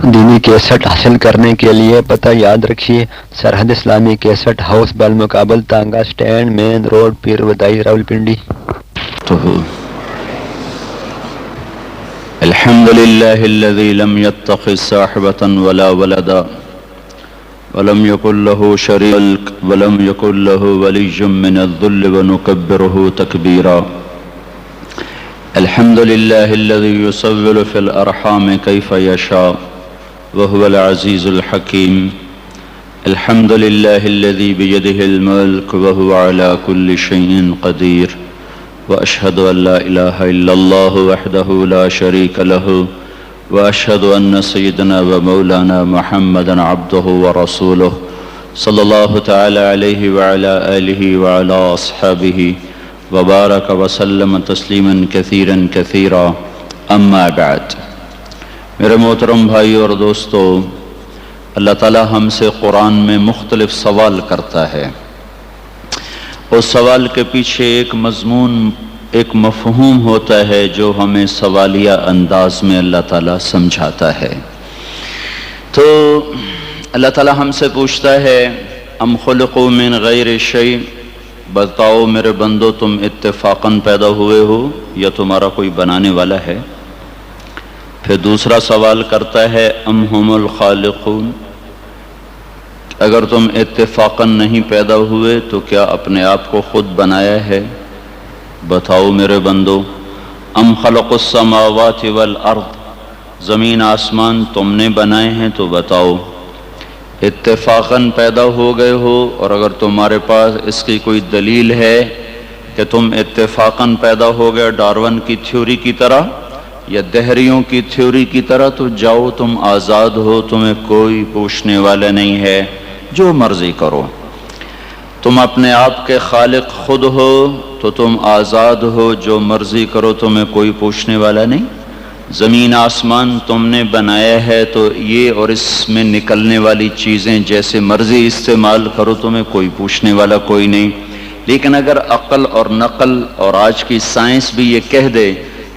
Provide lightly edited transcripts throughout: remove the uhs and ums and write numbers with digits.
دینی کیسٹ حاصل کرنے کے لیے پتہ یاد رکھیے، سرحد اسلامی کیسٹ ہاؤس بالمقابل تانگا سٹینڈ، مین روڈ، پیر ودائی، راولپنڈی۔ الحمد لله الذي لم يتخذ صاحبة ولا ولدا ولم يكن له شريك ولم يكن له ولي من الذل ونكبره تكبيرا. الحمد لله الذي يصور في الأرحام كيف يشاء وهو العزيز الحكيم. الحمد لله الذي بيده الملك وهو على كل شيء قدير. وأشهد أن لا إله إلا الله وحده لا شريك له وأشهد أن سيدنا ومولانا محمدا عبده ورسوله صلى الله تعالى عليه وعلى آله وعلى أصحابه وبارك وسلم تسليما كثيرا كثيرا. أما بعد، میرے محترم بھائی اور دوستو، اللہ تعالی ہم سے قرآن میں مختلف سوال کرتا ہے. اس سوال کے پیچھے ایک مضمون، ایک مفہوم ہوتا ہے جو ہمیں سوالیہ انداز میں اللہ تعالیٰ سمجھاتا ہے. تو اللہ تعالیٰ ہم سے پوچھتا ہے، ام خلقوا من غیر شیء، بتاؤ میرے بندو تم اتفاقاً پیدا ہوئے ہو یا تمہارا کوئی بنانے والا ہے؟ پھر دوسرا سوال کرتا ہے، ام ہم الخالقون، اگر تم اتفاقاً نہیں پیدا ہوئے تو کیا اپنے آپ کو خود بنایا ہے؟ بتاؤ میرے بندو. ام خلق السماوات والارض، زمین آسمان تم نے بنائے ہیں تو بتاؤ اتفاقاً پیدا ہو گئے ہو، اور اگر تمہارے پاس اس کی کوئی دلیل ہے کہ تم اتفاقاً پیدا ہو گئے ڈارون کی تھیوری کی طرح یا دہریوں کی تھیوری کی طرح، تو جاؤ تم آزاد ہو، تمہیں کوئی پوچھنے والا نہیں ہے، جو مرضی کرو. تم اپنے آپ کے خالق خود ہو تو تم آزاد ہو، جو مرضی کرو، تمہیں کوئی پوچھنے والا نہیں. زمین آسمان تم نے بنایا ہے تو یہ اور اس میں نکلنے والی چیزیں جیسے مرضی استعمال کرو، تمہیں کوئی پوچھنے والا کوئی نہیں. لیکن اگر عقل اور نقل اور آج کی سائنس بھی یہ کہہ دے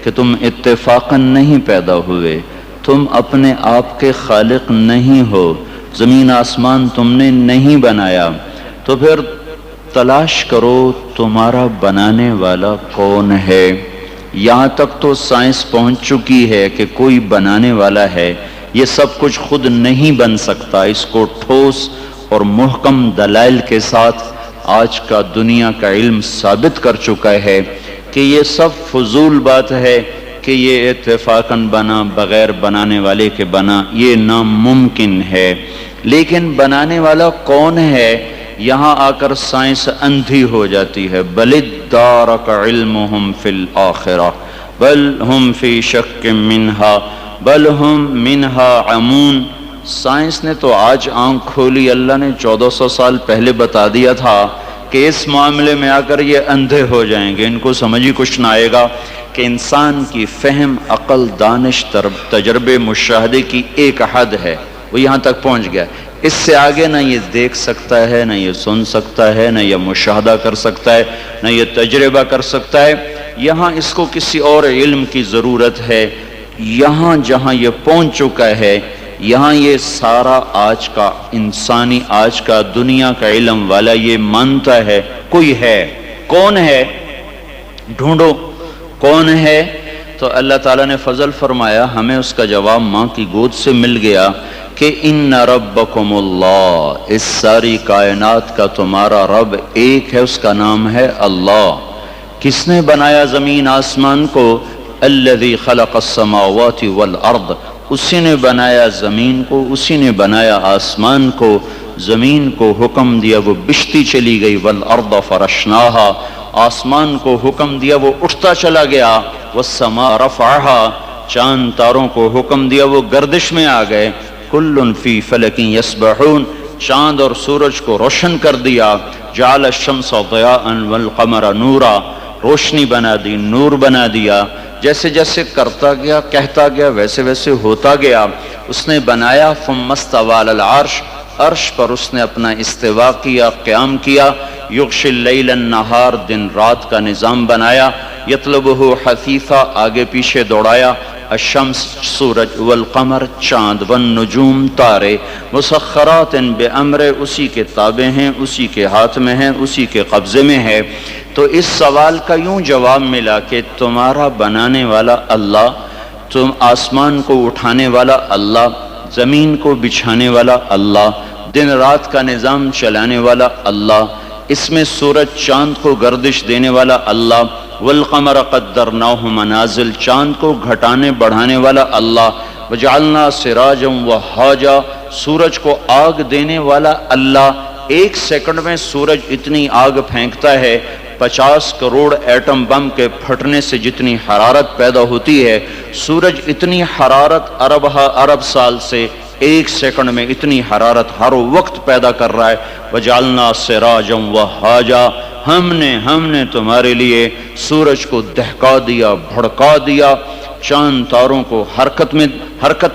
کہ تم اتفاقاً نہیں پیدا ہوئے، تم اپنے آپ کے خالق نہیں ہو، زمین آسمان تم نے نہیں بنایا، تو پھر تلاش کرو تمہارا بنانے والا کون ہے. یہاں تک تو سائنس پہنچ چکی ہے کہ کوئی بنانے والا ہے. یہ سب کچھ خود نہیں بن سکتا. اس کو ٹھوس اور محکم دلائل کے ساتھ آج کا دنیا کا علم ثابت کر چکا ہے کہ یہ سب فضول بات ہے کہ یہ اتفاقاً بنا، بغیر بنانے والے کے بنا، یہ ناممکن ہے. لیکن بنانے والا کون ہے، یہاں آ کر سائنس اندھی ہو جاتی ہے. بل ادارک علمہم فی الآخرہ بل ہم فی شک منہا بل ہم منہا عمون. سائنس نے تو آج آنکھ کھولی، اللہ نے 1400 سال پہلے بتا دیا تھا کہ اس معاملے میں آ کر یہ اندھے ہو جائیں گے، ان کو سمجھ ہی کچھ نہ آئے گا کہ انسان کی فہم، عقل، دانش، تجربے، مشاہدے کی ایک حد ہے، وہ یہاں تک پہنچ گیا. اس سے آگے نہ یہ دیکھ سکتا ہے، نہ یہ سن سکتا ہے، نہ یہ مشاہدہ کر سکتا ہے، نہ یہ تجربہ کر سکتا ہے. یہاں اس کو کسی اور علم کی ضرورت ہے. یہاں جہاں یہ پہنچ چکا ہے، یہاں یہ سارا آج کا انسانی، آج کا دنیا کا علم والا یہ مانتا ہے کوئی ہے. کون ہے؟ ڈھونڈو کون ہے. تو اللہ تعالیٰ نے فضل فرمایا، ہمیں اس کا جواب ماں کی گود سے مل گیا کہ ان ربکم اللہ، اس ساری کائنات کا تمہارا رب ایک ہے، اس کا نام ہے اللہ. کس نے بنایا زمین آسمان کو؟ الذی خلق السماوات والارض، اسی نے بنایا زمین کو، اسی نے بنایا آسمان کو. زمین کو حکم دیا وہ بشتی چلی گئی، والارض فرشناہا، آسمان کو حکم دیا وہ اٹھتا چلا گیا. والسماء رفعہا، چاند تاروں کو حکم دیا وہ گردش میں آ گئے. کل فی فلک یسبحون، چاند اور سورج کو روشن کر دیا. جعل الشمس ضیاء والقمر نورا، روشنی بنا دی، نور بنا دیا. جیسے جیسے کرتا گیا، کہتا گیا، ویسے ویسے ہوتا گیا. اس نے بنایا. ثم استوى علی العرش، عرش پر اس نے اپنا استوا کیا، قیام کیا. یغشی اللیل النہار، دن رات کا نظام بنایا. یطلبہ حثیثا، آگے پیچھے دوڑایا. الشمس سورج، والقمر چاند، والنجوم تارے، مسخرات بامر اسی کے تابع ہیں، اسی کے ہاتھ میں ہیں، اسی کے قبضے میں ہے۔ تو اس سوال کا یوں جواب ملا کہ تمہارا بنانے والا اللہ، تم آسمان کو اٹھانے والا اللہ، زمین کو بچھانے والا اللہ، دن رات کا نظام چلانے والا اللہ، اس میں سورج چاند کو گردش دینے والا اللہ، والقمر قدرناہ منازل، چاند کو گھٹانے بڑھانے والا اللہ، وجعلنا سراجا وہاجا، سورج کو آگ دینے والا اللہ۔ ایک سیکنڈ میں سورج اتنی آگ پھینکتا ہے، 50 کروڑ ایٹم بم کے پھٹنے سے جتنی حرارت پیدا ہوتی ہے، سورج اتنی حرارت ارب سال سے ایک سیکنڈ میں اتنی حرارت ہر وقت پیدا کر رہا ہے۔ وجعلنا سراجا وہاجا، ہم نے تمہارے لیے سورج کو دہکا دیا، بھڑکا دیا، چاند تاروں کو حرکت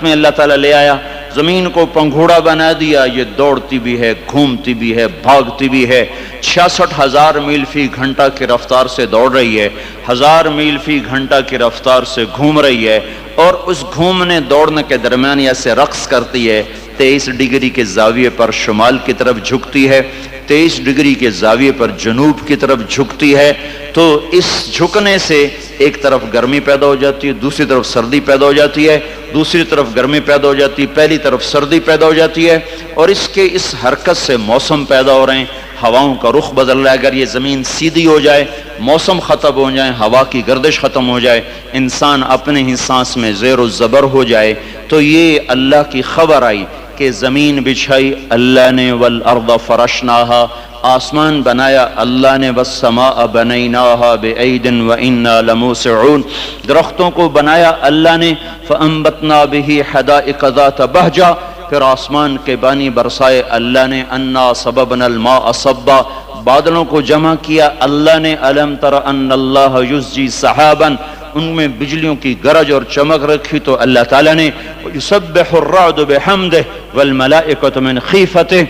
میں اللہ تعالیٰ لے آیا، زمین کو پنگھوڑا بنا دیا، یہ دوڑتی بھی ہے، گھومتی بھی ہے، بھاگتی بھی ہے، 66,000 میل فی گھنٹہ کی رفتار سے دوڑ رہی ہے، 1000 میل فی گھنٹہ کی رفتار سے گھوم رہی ہے، اور اس گھومنے دوڑنے کے درمیان ایسے رقص کرتی ہے، 23 ڈگری کے زاویے پر شمال کی طرف جھکتی ہے، 23 ڈگری کے زاویے پر جنوب کی طرف جھکتی ہے۔ تو اس جھکنے سے ایک طرف گرمی پیدا ہو جاتی ہے، دوسری طرف سردی پیدا ہو جاتی ہے، دوسری طرف گرمی پیدا ہو جاتی ہے، پہلی طرف سردی پیدا ہو جاتی ہے، اور اس حرکت سے موسم پیدا ہو رہے ہیں، ہواؤں کا رخ بدل رہا ہے۔ اگر یہ زمین سیدھی ہو جائے، موسم ختم ہو جائے، ہوا کی گردش ختم ہو جائے، انسان اپنے ہی سانس میں زیر و زبر ہو جائے، تو یہ اللہ کی خبر آئی کہ زمین بچھائی اللہ نے، والارض فرشناہا، آسمان بنایا اللہ نے، والسماء بنیناہا بعید وانا لموسعون، درختوں کو بنایا اللہ نے، فانبتنا بہ حدائق ذات بہجہ، پھر آسمان کے بانی برسائے اللہ نے، انا صببنا الماء صبا، بادلوں کو جمع کیا اللہ نے، الم تر ان اللہ یزجی سحابا، ان میں بجلیوں کی گرج اور چمک رکھی تو اللہ تعالیٰ نے، یسبح الرعد بحمدہ والملائکۃ من خیفتہ،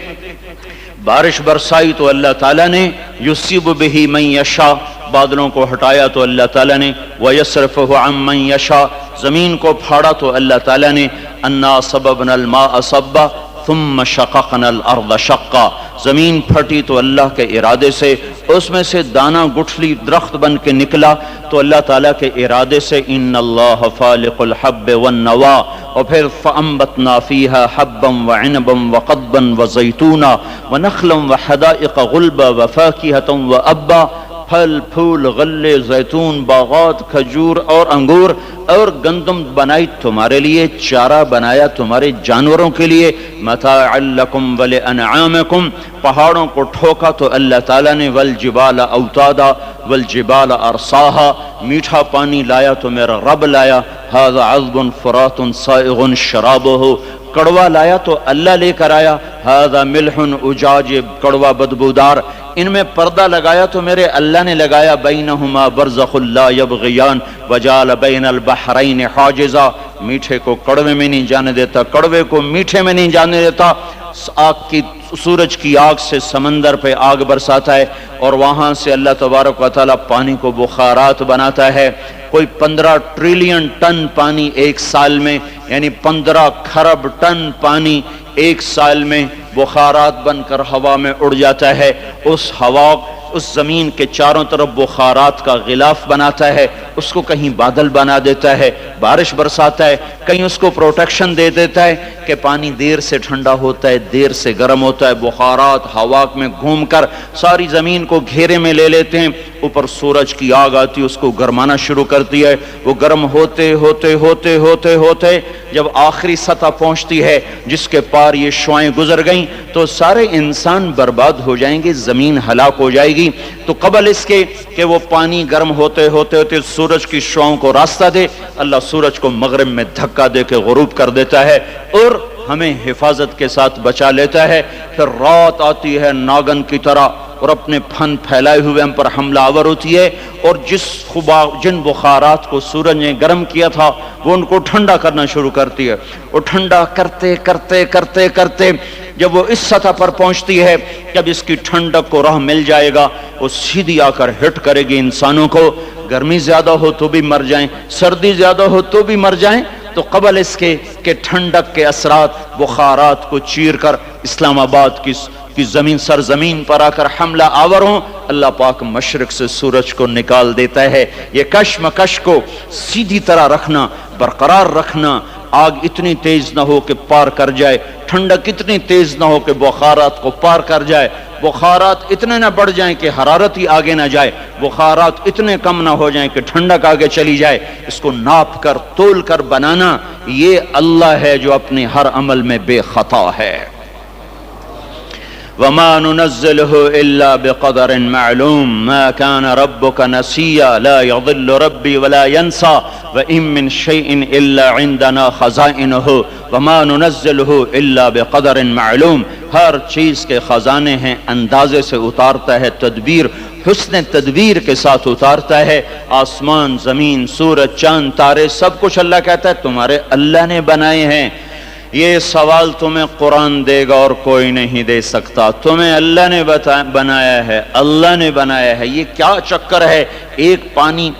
بارش برسائی تو اللہ تعالیٰ نے، یصیب بہ من یشاء، بادلوں کو ہٹایا تو اللہ تعالیٰ نے، ویصرفہ عن من یشاء، زمین کو پھاڑا تو اللہ تعالیٰ نے، انا صببنا الماء صبا ثم شققنا الارض شقا، زمین پھٹی تو اللہ کے ارادے سے، اس میں سے دانہ گٹھلی درخت بن کے نکلا تو اللہ تعالیٰ کے ارادے سے، ان اللہ فالق الحب والنوا، اور پھر فانبتنا فیہا حبا وعنبا وقضبا وزیتونا ونخلا وحدائق غلبا وفاکہۃ وابا، پھل پھول غلے زیتون باغات کھجور اور انگور اور گندم بنائی تمہارے لیے، چارہ بنایا تمہارے جانوروں کے لیے، متاعا لکم ولانعامکم، پہاڑوں کو ٹھوکا تو اللہ تعالیٰ نے، والجبال اوتادا والجبال ارساہا، میٹھا پانی لایا تو میرا رب لایا، ھذا عذب فرات سائغ شرابہ، کڑوا لایا تو اللہ لے کر آیا، ھذا ملح اجاج، کڑوا بدبودار، ان میں پردہ لگایا تو میرے اللہ نے لگایا، بینہما برزخ لا یبغیان وجعل بین البحرین حاجزا، میٹھے کو کڑوے میں نہیں جانے دیتا، کڑوے کو میٹھے میں نہیں جانے دیتا، سورج کی آگ سے سمندر پہ آگ برساتا ہے، اور وہاں سے اللہ تبارک و تعالیٰ پانی کو بخارات بناتا ہے، کوئی 15 ٹریلین ٹن پانی ایک سال میں، یعنی 15 کھرب ٹن پانی ایک سال میں بخارات بن کر ہوا میں اڑ جاتا ہے، اس ہوا اس زمین کے چاروں طرف بخارات کا غلاف بناتا ہے، اس کو کہیں بادل بنا دیتا ہے، بارش برساتا ہے، کہیں اس کو پروٹیکشن دے دیتا ہے کہ پانی دیر سے ٹھنڈا ہوتا ہے، دیر سے گرم ہوتا ہے، بخارات ہوا میں گھوم کر ساری زمین کو گھیرے میں لے لیتے ہیں، اوپر سورج کی آگ آتی ہے، اس کو گرمانا شروع کرتی ہے، وہ گرم ہوتے ہوتے ہوتے ہوتے ہوتے جب آخری سطح پہنچتی ہے جس کے پار یہ شعائیں گزر گئیں تو سارے انسان برباد ہو جائیں گے، زمین ہلاک ہو جائے گی۔ تو قبل اس کے کہ وہ پانی گرم ہوتے ہوتے ہوتے سورج کی شعاؤں کو راستہ دے، اللہ سورج کو مغرب میں دھکا دے کے غروب کر دیتا ہے اور ہمیں حفاظت کے ساتھ بچا لیتا ہے۔ پھر رات آتی ہے ناگن کی طرح اور اپنے پھن پھیلائے ہوئے ہم پر حملہ آور ہوتی ہے، اور جن بخارات کو سورج نے گرم کیا تھا وہ ان کو ٹھنڈا کرنا شروع کرتی ہے، اور ٹھنڈا کرتے کرتے کرتے کرتے جب وہ اس سطح پر پہنچتی ہے، جب اس کی ٹھنڈک کو راہ مل جائے گا وہ سیدھی آ کر ہٹ کرے گی انسانوں کو، گرمی زیادہ ہو تو بھی مر جائیں، سردی زیادہ ہو تو بھی مر جائیں، تو قبل اس کے کہ ٹھنڈک کے اثرات بخارات کو چیر کر اسلام آباد کی زمین سرزمین پر آ کر حملہ آور ہوں، اللہ پاک مشرق سے سورج کو نکال دیتا ہے۔ یہ کشمکش کو سیدھی طرح رکھنا، برقرار رکھنا، آگ اتنی تیز نہ ہو کہ پار کر جائے، ٹھنڈک اتنی تیز نہ ہو کہ بخارات کو پار کر جائے، بخارات اتنے نہ بڑھ جائیں کہ حرارت ہی آگے نہ جائے، بخارات اتنے کم نہ ہو جائیں کہ ٹھنڈک آگے چلی جائے، اس کو ناپ کر تول کر بنانا، یہ اللہ ہے جو اپنے ہر عمل میں بے خطا ہے۔ وَمَا نُنَزِّلُهُ إِلَّا بِقَدَرٍ مَعْلُومٍ مَا كَانَ رَبُّكَ نَسِيًّا لَا يَضِلُّ رَبِّي وَلَا يَنْسَى وَإِن مِّن شَيْءٍ إِلَّا عِندَنَا خَزَائِنُهُ وَمَا نُنَزِّلُهُ إِلَّا بِقَدَرٍ مَعْلُومٍ، ہر چیز کے خزانے ہیں، اندازے سے اتارتا ہے، تدبیر حسن تدبیر کے ساتھ اتارتا ہے۔ آسمان، زمین، سورج، چاند، تارے، سب کچھ اللہ کہتا ہے تمہارے اللہ نے بنائے ہیں۔ یہ سوال تمہیں قرآن دے گا اور کوئی نہیں دے سکتا، تمہیں اللہ نے بنایا ہے، اللہ نے بنایا ہے۔ یہ کیا چکر ہے؟ ایک پانی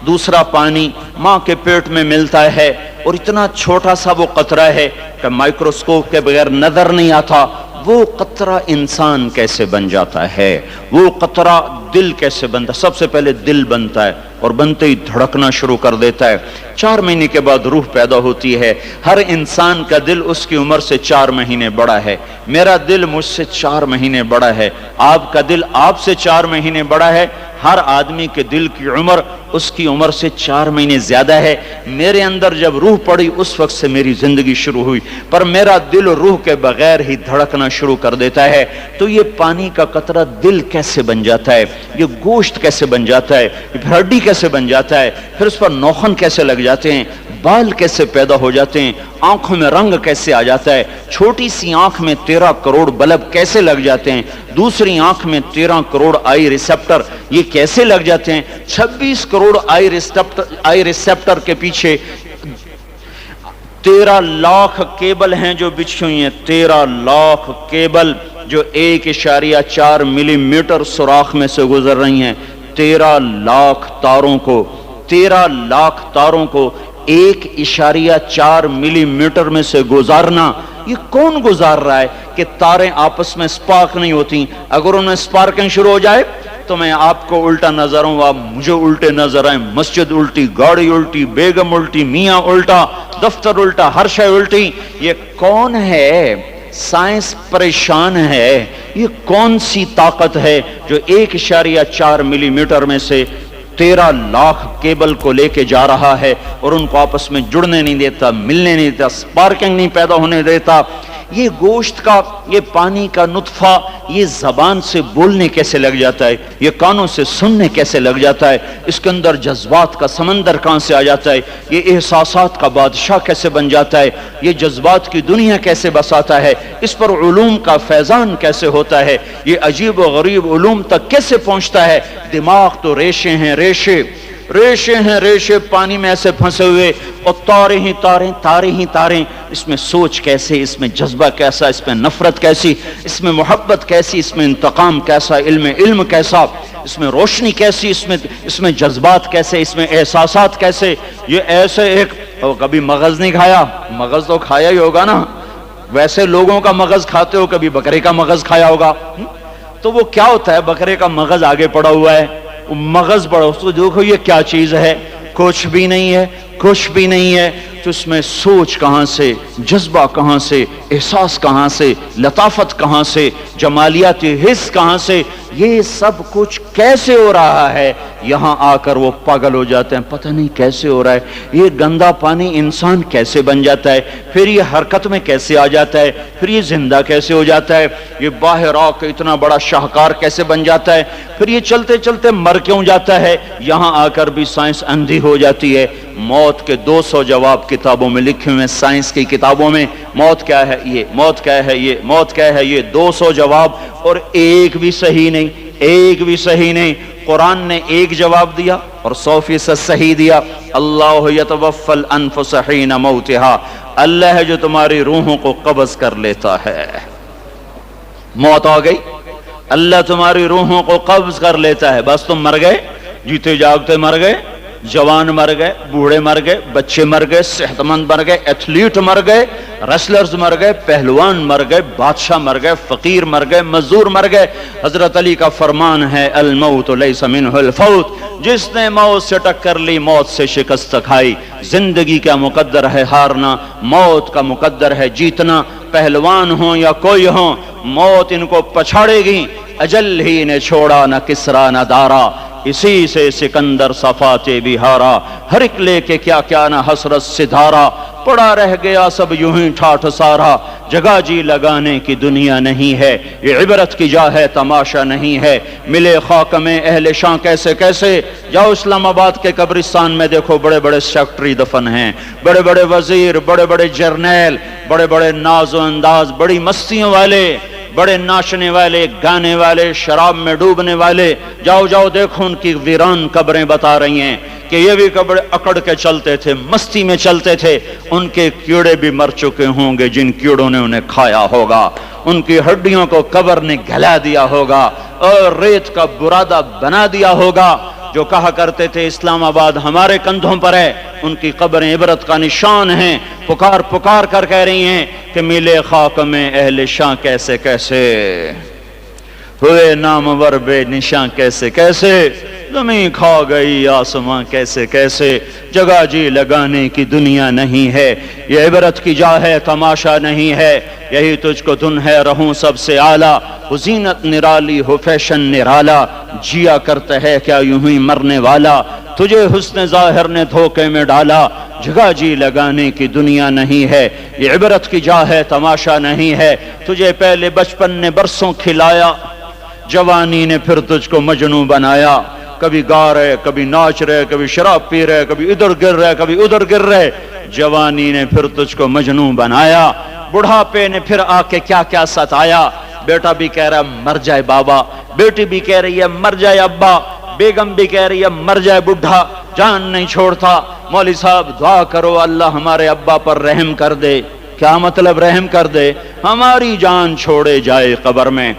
دوسرا پانی ماں کے پیٹ میں ملتا ہے اور اتنا چھوٹا سا وہ قطرہ ہے کہ مائکروسکوپ کے بغیر نظر نہیں آتا، وہ قطرہ انسان کیسے بن جاتا ہے، وہ قطرہ دل کیسے بنتا ہے؟ سب سے پہلے دل بنتا ہے اور بنتے ہی دھڑکنا شروع کر دیتا ہے، 4 مہینے کے بعد روح پیدا ہوتی ہے۔ ہر انسان کا دل اس کی عمر سے 4 مہینے بڑا ہے، میرا دل مجھ سے 4 مہینے بڑا ہے، آپ کا دل آپ سے 4 مہینے بڑا ہے۔ ہر آدمی کے دل کی عمر اس کی عمر سے 4 مہینے زیادہ ہے۔ میرے اندر جب روح پڑی اس وقت سے میری زندگی شروع ہوئی، پر میرا دل روح کے بغیر ہی دھڑکنا شروع کر دیتا ہے۔ تو یہ پانی کا قطرہ دل کیسے بن جاتا ہے، یہ گوشت کیسے بن جاتا ہے، یہ ہڈی کیسے بن جاتا ہے، پھر اس پر نوخن کیسے لگ جاتے ہیں، بال کیسے پیدا ہو جاتے ہیں، آنکھوں میں رنگ کیسے آ جاتا ہے، چھوٹی سی آنکھ میں 13 کروڑ بلب کیسے لگ جاتے ہیں، دوسری آنکھ میں 13 کروڑ آئی ریسپٹر یہ کیسے لگ جاتے ہیں، 26 کروڑ آئی ریسپٹر کے پیچھے 13 لاکھ کیبل ہیں جو بچھی ہوئی ہیں، 13 لاکھ کیبل جو 1.4 ملی میٹر سوراخ میں سے گزر رہی ہیں۔ 13 لاکھ تاروں کو 1.4 ملی میٹر میں سے گزارنا، یہ کون گزار رہا ہے کہ تاریں آپس میں سپارک نہیں ہوتی؟ اگر ان میں سپارکنگ شروع ہو جائے تو میں آپ کو الٹا نظر ہوں، آپ مجھے الٹے نظر آئیں، مسجد الٹی، گاڑی الٹی، بیگم الٹی، میاں الٹا، دفتر الٹا، ہر شے الٹی۔ یہ کون ہے؟ سائنس پریشان ہے، یہ کون سی طاقت ہے جو 1.4 ملی میٹر میں سے 13 لاکھ کیبل کو لے کے جا رہا ہے اور ان کو آپس میں جڑنے نہیں دیتا، ملنے نہیں دیتا، سپارکنگ نہیں پیدا ہونے دیتا۔ یہ گوشت کا، یہ پانی کا نطفہ، یہ زبان سے بولنے کیسے لگ جاتا ہے، یہ کانوں سے سننے کیسے لگ جاتا ہے، اس کے اندر جذبات کا سمندر کہاں سے آ جاتا ہے، یہ احساسات کا بادشاہ کیسے بن جاتا ہے، یہ جذبات کی دنیا کیسے بساتا ہے، اس پر علوم کا فیضان کیسے ہوتا ہے، یہ عجیب و غریب علوم تک کیسے پہنچتا ہے۔ دماغ تو ریشے ہیں، ریشے پانی میں ایسے پھنسے ہوئے، اور تارے ہی تاریں، اس میں سوچ کیسے، اس میں جذبہ کیسا، اس میں نفرت کیسی، اس میں محبت کیسی، اس میں انتقام کیسا، علم کیسا، اس میں روشنی کیسی، اس میں جذبات کیسے، اس میں احساسات کیسے۔ یہ ایسے ایک کبھی مغز نہیں کھایا، مغز تو کھایا ہی ہوگا نا، ویسے لوگوں کا مغز کھاتے ہو، کبھی بکرے کا مغز کھایا ہوگا، تو وہ کیا ہوتا ہے؟ بکرے کا مغز آگے پڑا ہوا ہے، مغز پڑا، اس کو دیکھو یہ کیا چیز ہے، کچھ بھی نہیں ہے، تو اس میں سوچ کہاں سے، جذبہ کہاں سے، احساس کہاں سے، لطافت کہاں سے، جمالیاتی حس کہاں سے، یہ سب کچھ کیسے ہو رہا ہے؟ یہاں آ کر وہ پاگل ہو جاتے ہیں، پتہ نہیں کیسے ہو رہا ہے، یہ گندا پانی انسان کیسے بن جاتا ہے، پھر یہ حرکت میں کیسے آ جاتا ہے، پھر یہ زندہ کیسے ہو جاتا ہے، یہ باہر آ کے اتنا بڑا شاہکار کیسے بن جاتا ہے، پھر یہ چلتے چلتے مر کیوں جاتا ہے؟ یہاں آ کر بھی سائنس اندھی ہو جاتی ہے۔ موت کے 200 جواب کتابوں میں لکھے ہوئے ہیں، سائنس کی کتابوں میں، موت کیا ہے یہ، موت کیا ہے یہ، موت کیا ہے یہ، 200 جواب، اور ایک بھی صحیح نہیں۔ قرآن نے ایک جواب دیا اور 100% صحیح دیا۔ اللہ یتوفی الانفس حین موتہا، اللہ ہے جو تمہاری روحوں کو قبض کر لیتا ہے۔ موت آ گئی، اللہ تمہاری روحوں کو قبض کر لیتا ہے، بس تم مر گئے، جیتے جاگتے مر گئے، جوان مر گئے، بوڑھے مر گئے، بچے مر گئے، صحت مند مر گئے، ایتھلیٹ مر گئے، ریسلرز مر گئے، پہلوان مر گئے، بادشاہ مر گئے، فقیر مر گئے، مزدور مر گئے۔ حضرت علی کا فرمان ہے الموت لیس منہ الفوت، جس نے موت سے ٹکر لی موت سے شکست کھائی۔ زندگی کا مقدر ہے ہارنا، موت کا مقدر ہے جیتنا۔ پہلوان ہوں یا کوئی ہوں، موت ان کو پچھاڑے گی۔ اجل ہی نے چھوڑا نہ کسرا نہ دارا، اسی سے سکندر صفات بہارا۔ ہر ایک لے کے کیا کیا نہ حسرت سدھارا، پڑا رہ گیا سب یوں ہی ٹھاٹھ سارا۔ جگہ جی لگانے کی دنیا نہیں ہے، یہ عبرت کی جا ہے تماشا نہیں ہے۔ ملے خاک میں اہل شاں کیسے کیسے، جاؤ اسلام آباد کے قبرستان میں دیکھو، بڑے بڑے سیکٹری دفن ہیں، بڑے بڑے وزیر، بڑے بڑے جرنیل، بڑے بڑے ناز و انداز، بڑی مستیوں والے، بڑے ناچنے والے، گانے والے، شراب میں ڈوبنے والے۔ جاؤ جاؤ دیکھو ان کی ویران قبریں بتا رہی ہیں کہ یہ بھی قبر اکڑ کے چلتے تھے، مستی میں چلتے تھے۔ ان کے کیڑے بھی مر چکے ہوں گے جن کیڑوں نے انہیں کھایا ہوگا، ان کی ہڈیوں کو قبر نے گلا دیا ہوگا اور ریت کا برادہ بنا دیا ہوگا۔ جو کہا کرتے تھے اسلام آباد ہمارے کندھوں پر ہے، ان کی قبریں عبرت کا نشان ہیں۔ پکار پکار کر کہہ رہی ہیں کہ ملے خاک میں اہل شاں کیسے کیسے، ہوئے نامور بے نشاں کیسے کیسے، زمین کھا گئی آسماں کیسے کیسے۔ جگہ جی لگانے کی دنیا نہیں ہے، یہ عبرت کی جا ہے تماشا نہیں ہے۔ یہی تجھ کو دن ہے رہوں سب سے اعلیٰ، ہو زینت نرالی ہو فیشن نرالا، جیا کرتا ہے کیا یوں ہی مرنے والا، تجھے حسن ظاہر نے دھوکے میں ڈالا۔ جگہ جی لگانے کی دنیا نہیں ہے، یہ عبرت کی جا ہے تماشا نہیں ہے۔ تجھے پہلے بچپن نے برسوں کھلایا، جوانی نے پھر تجھ کو مجنوں بنایا۔ کبھی گا رہے، کبھی ناچ رہے، کبھی شراب پی رہے، کبھی ادھر گر رہے، کبھی ادھر گر رہے۔ جوانی نے پھر تجھ کو مجنوں بنایا، بڑھاپے نے پھر آ کے کیا کیا ستایا۔ بیٹا بھی کہہ رہا ہے مر جائے بابا، بیٹی بھی کہہ رہی ہے مر جائے ابا، بیگم بھی کہہ رہی ہے مر جائے بڈھا، جان نہیں چھوڑتا۔ مولوی صاحب دعا کرو اللہ ہمارے ابا پر رحم کر دے۔ کیا مطلب رحم کر دے؟ ہماری جان چھوڑے جائے قبر میں۔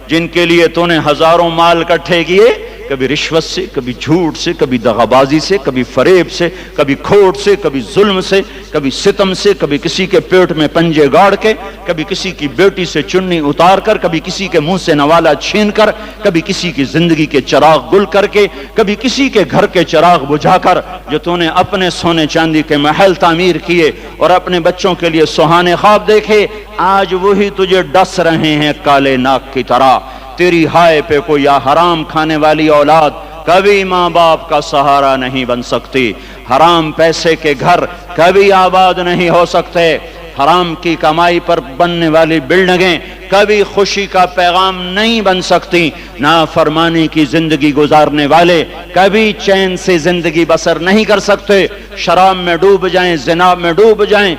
جن کے لیے تو نے ہزاروں مال اکٹھے کیے، کبھی رشوت سے، کبھی جھوٹ سے، کبھی دغابازی سے، کبھی فریب سے، کبھی کھوٹ سے، کبھی ظلم سے، کبھی ستم سے، کبھی کسی کے پیٹ میں پنجے گاڑ کے، کبھی کسی کی بیٹی سے چنی اتار کر، کبھی کسی کے منہ سے نوالا چھین کر، کبھی کسی کی زندگی کے چراغ گل کر کے، کبھی کسی کے گھر کے چراغ بجھا کر، جو تو نے اپنے سونے چاندی کے محل تعمیر کیے اور اپنے بچوں کے لیے سہانے خواب دیکھے، آج وہی تجھے ڈس رہے ہیں کالے ناک کی طرح۔ تیری ہائے پہ کوئی یا حرام کھانے والی اولاد کبھی ماں باپ کا سہارا نہیں بن سکتی۔ حرام پیسے کے گھر کبھی آباد نہیں ہو سکتے۔ حرام کی کمائی پر بننے والی بلڈنگیں کبھی خوشی کا پیغام نہیں بن سکتی۔ نافرمانی کی زندگی گزارنے والے کبھی چین سے زندگی بسر نہیں کر سکتے۔ شراب میں ڈوب جائیں، زنا میں ڈوب جائیں،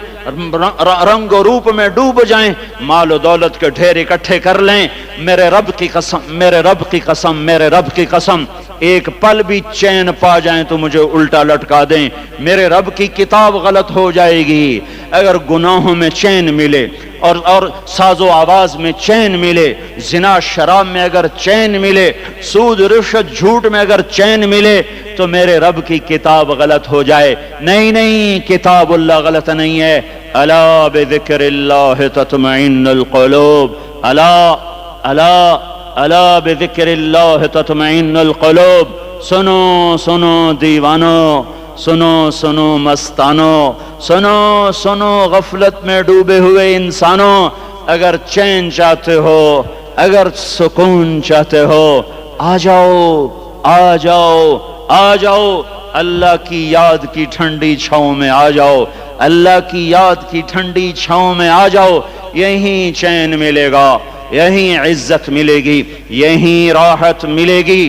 رنگ و روپ میں ڈوب جائیں، مال و دولت کے ڈھیر اکٹھے کر لیں، میرے رب کی قسم، میرے رب کی قسم، میرے رب کی قسم، ایک پل بھی چین پا جائیں تو مجھے الٹا لٹکا دیں، میرے رب کی کتاب غلط ہو جائے گی۔ اگر گناہوں میں چین ملے اور ساز و آواز میں چین ملے، زنا شراب میں اگر چین ملے، سود رشوت جھوٹ میں اگر چین ملے، تو میرے رب کی کتاب غلط ہو جائے۔ نہیں نہیں، کتاب اللہ غلط نہیں ہے۔ الا بذکر اللہ تطمئن القلوب، الا الا الا بذکر اللہ تطمئن القلوب۔ سنو سنو دیوانو، سنو سنو مستانو، سنو سنو غفلت میں ڈوبے ہوئے انسانوں، اگر چین چاہتے ہو، اگر سکون چاہتے ہو، آ جاؤ آ جاؤ آ جاؤ، اللہ کی یاد کی ٹھنڈی چھاؤں میں آ جاؤ، اللہ کی یاد کی ٹھنڈی چھاؤں میں آ جاؤ۔ یہیں چین ملے گا، یہیں عزت ملے گی، یہیں راحت ملے گی۔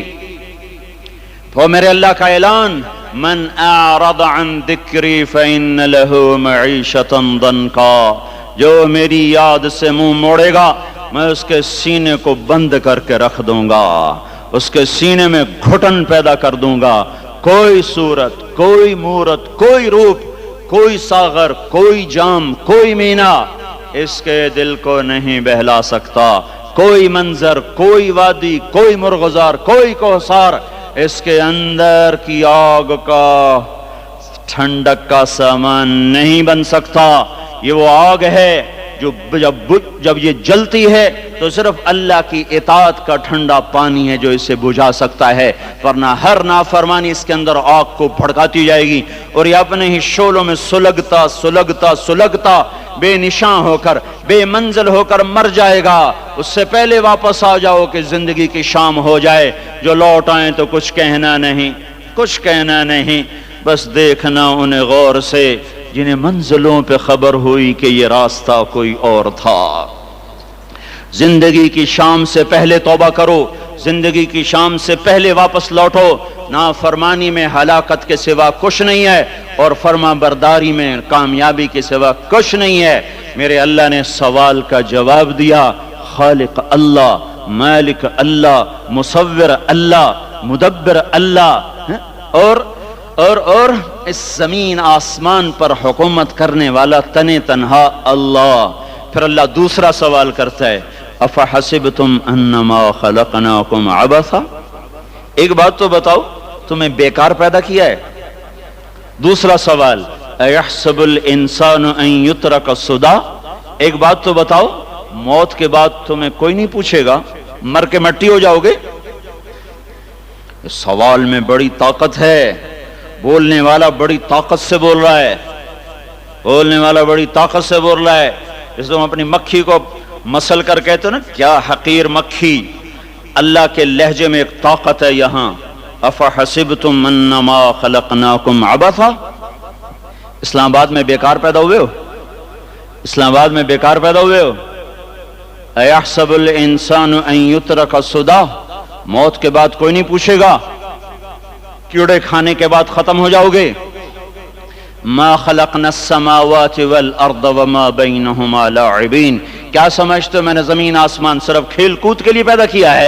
تو میرے اللہ کا اعلان، من اعرض عن ذکری فإن له معیشۃ ضنکا، جو میری یاد سے منہ موڑے گا میں اس کے سینے کو بند کر کے رکھ دوں گا، اس کے سینے میں گھٹن پیدا کر دوں گا۔ کوئی صورت، کوئی مورت، کوئی روپ، کوئی ساغر، کوئی جام، کوئی مینا اس کے دل کو نہیں بہلا سکتا۔ کوئی منظر، کوئی وادی، کوئی مرغزار، کوئی کوثار اس کے اندر کی آگ کا ٹھنڈک کا سامان نہیں بن سکتا. یہ وہ آگ ہے جو جب یہ جلتی ہے تو صرف اللہ کی اطاعت کا ٹھنڈا پانی ہے جو اسے بجھا سکتا ہے، ورنہ ہر نافرمانی اس کے اندر آگ کو بھڑکاتی جائے گی اور یہ اپنے ہی شعلوں میں سلگتا بے نشاں ہو کر، بے منزل ہو کر مر جائے گا. اس سے پہلے واپس آ جاؤ کہ زندگی کی شام ہو جائے. جو لوٹ آئیں تو کچھ کہنا نہیں، بس دیکھنا انہیں غور سے جنہیں منزلوں پہ خبر ہوئی کہ یہ راستہ کوئی اور تھا. زندگی کی شام سے پہلے توبہ کرو، زندگی کی شام سے پہلے واپس لوٹو. نافرمانی میں ہلاکت کے سوا کچھ نہیں ہے اور فرما برداری میں کامیابی کے سوا کچھ نہیں ہے. میرے اللہ نے سوال کا جواب دیا. خالق اللہ، مالک اللہ، مصور اللہ، مدبر اللہ، اور اس زمین آسمان پر حکومت کرنے والا تنے تنہا اللہ. پھر اللہ دوسرا سوال کرتا ہے، افحسبتم انما خلقناکم عبثا، ایک بات تو بتاؤ تمہیں بیکار پیدا کیا ہے؟ دوسرا سوال، ایحسب الانسان ان یترک سدی، ایک بات تو بتاؤ موت کے بعد تمہیں کوئی نہیں پوچھے گا، مر کے مٹی ہو جاؤ گے؟ اس سوال میں بڑی طاقت ہے. بولنے والا بڑی طاقت سے بول رہا ہے، جس کو ہم اپنی مکھی کو مسل کر کہتے ہیں نا، کیا حقیر مکھی. اللہ کے لہجے میں ایک طاقت ہے یہاں. افحسبتم انما خلقناکم عبثا، اسلام آباد میں بیکار پیدا ہوئے ہو؟ ایحسب الانسان ان یترک سدی، موت کے بعد کوئی نہیں پوچھے گا، کیڑے کھانے کے بعد ختم ہو جاؤ گے. ما خلقنا السماوات والارض وما بینہما لاعبین، کیا سمجھتے ہو میں نے زمین آسمان صرف کھیل کود کے لیے پیدا کیا ہے؟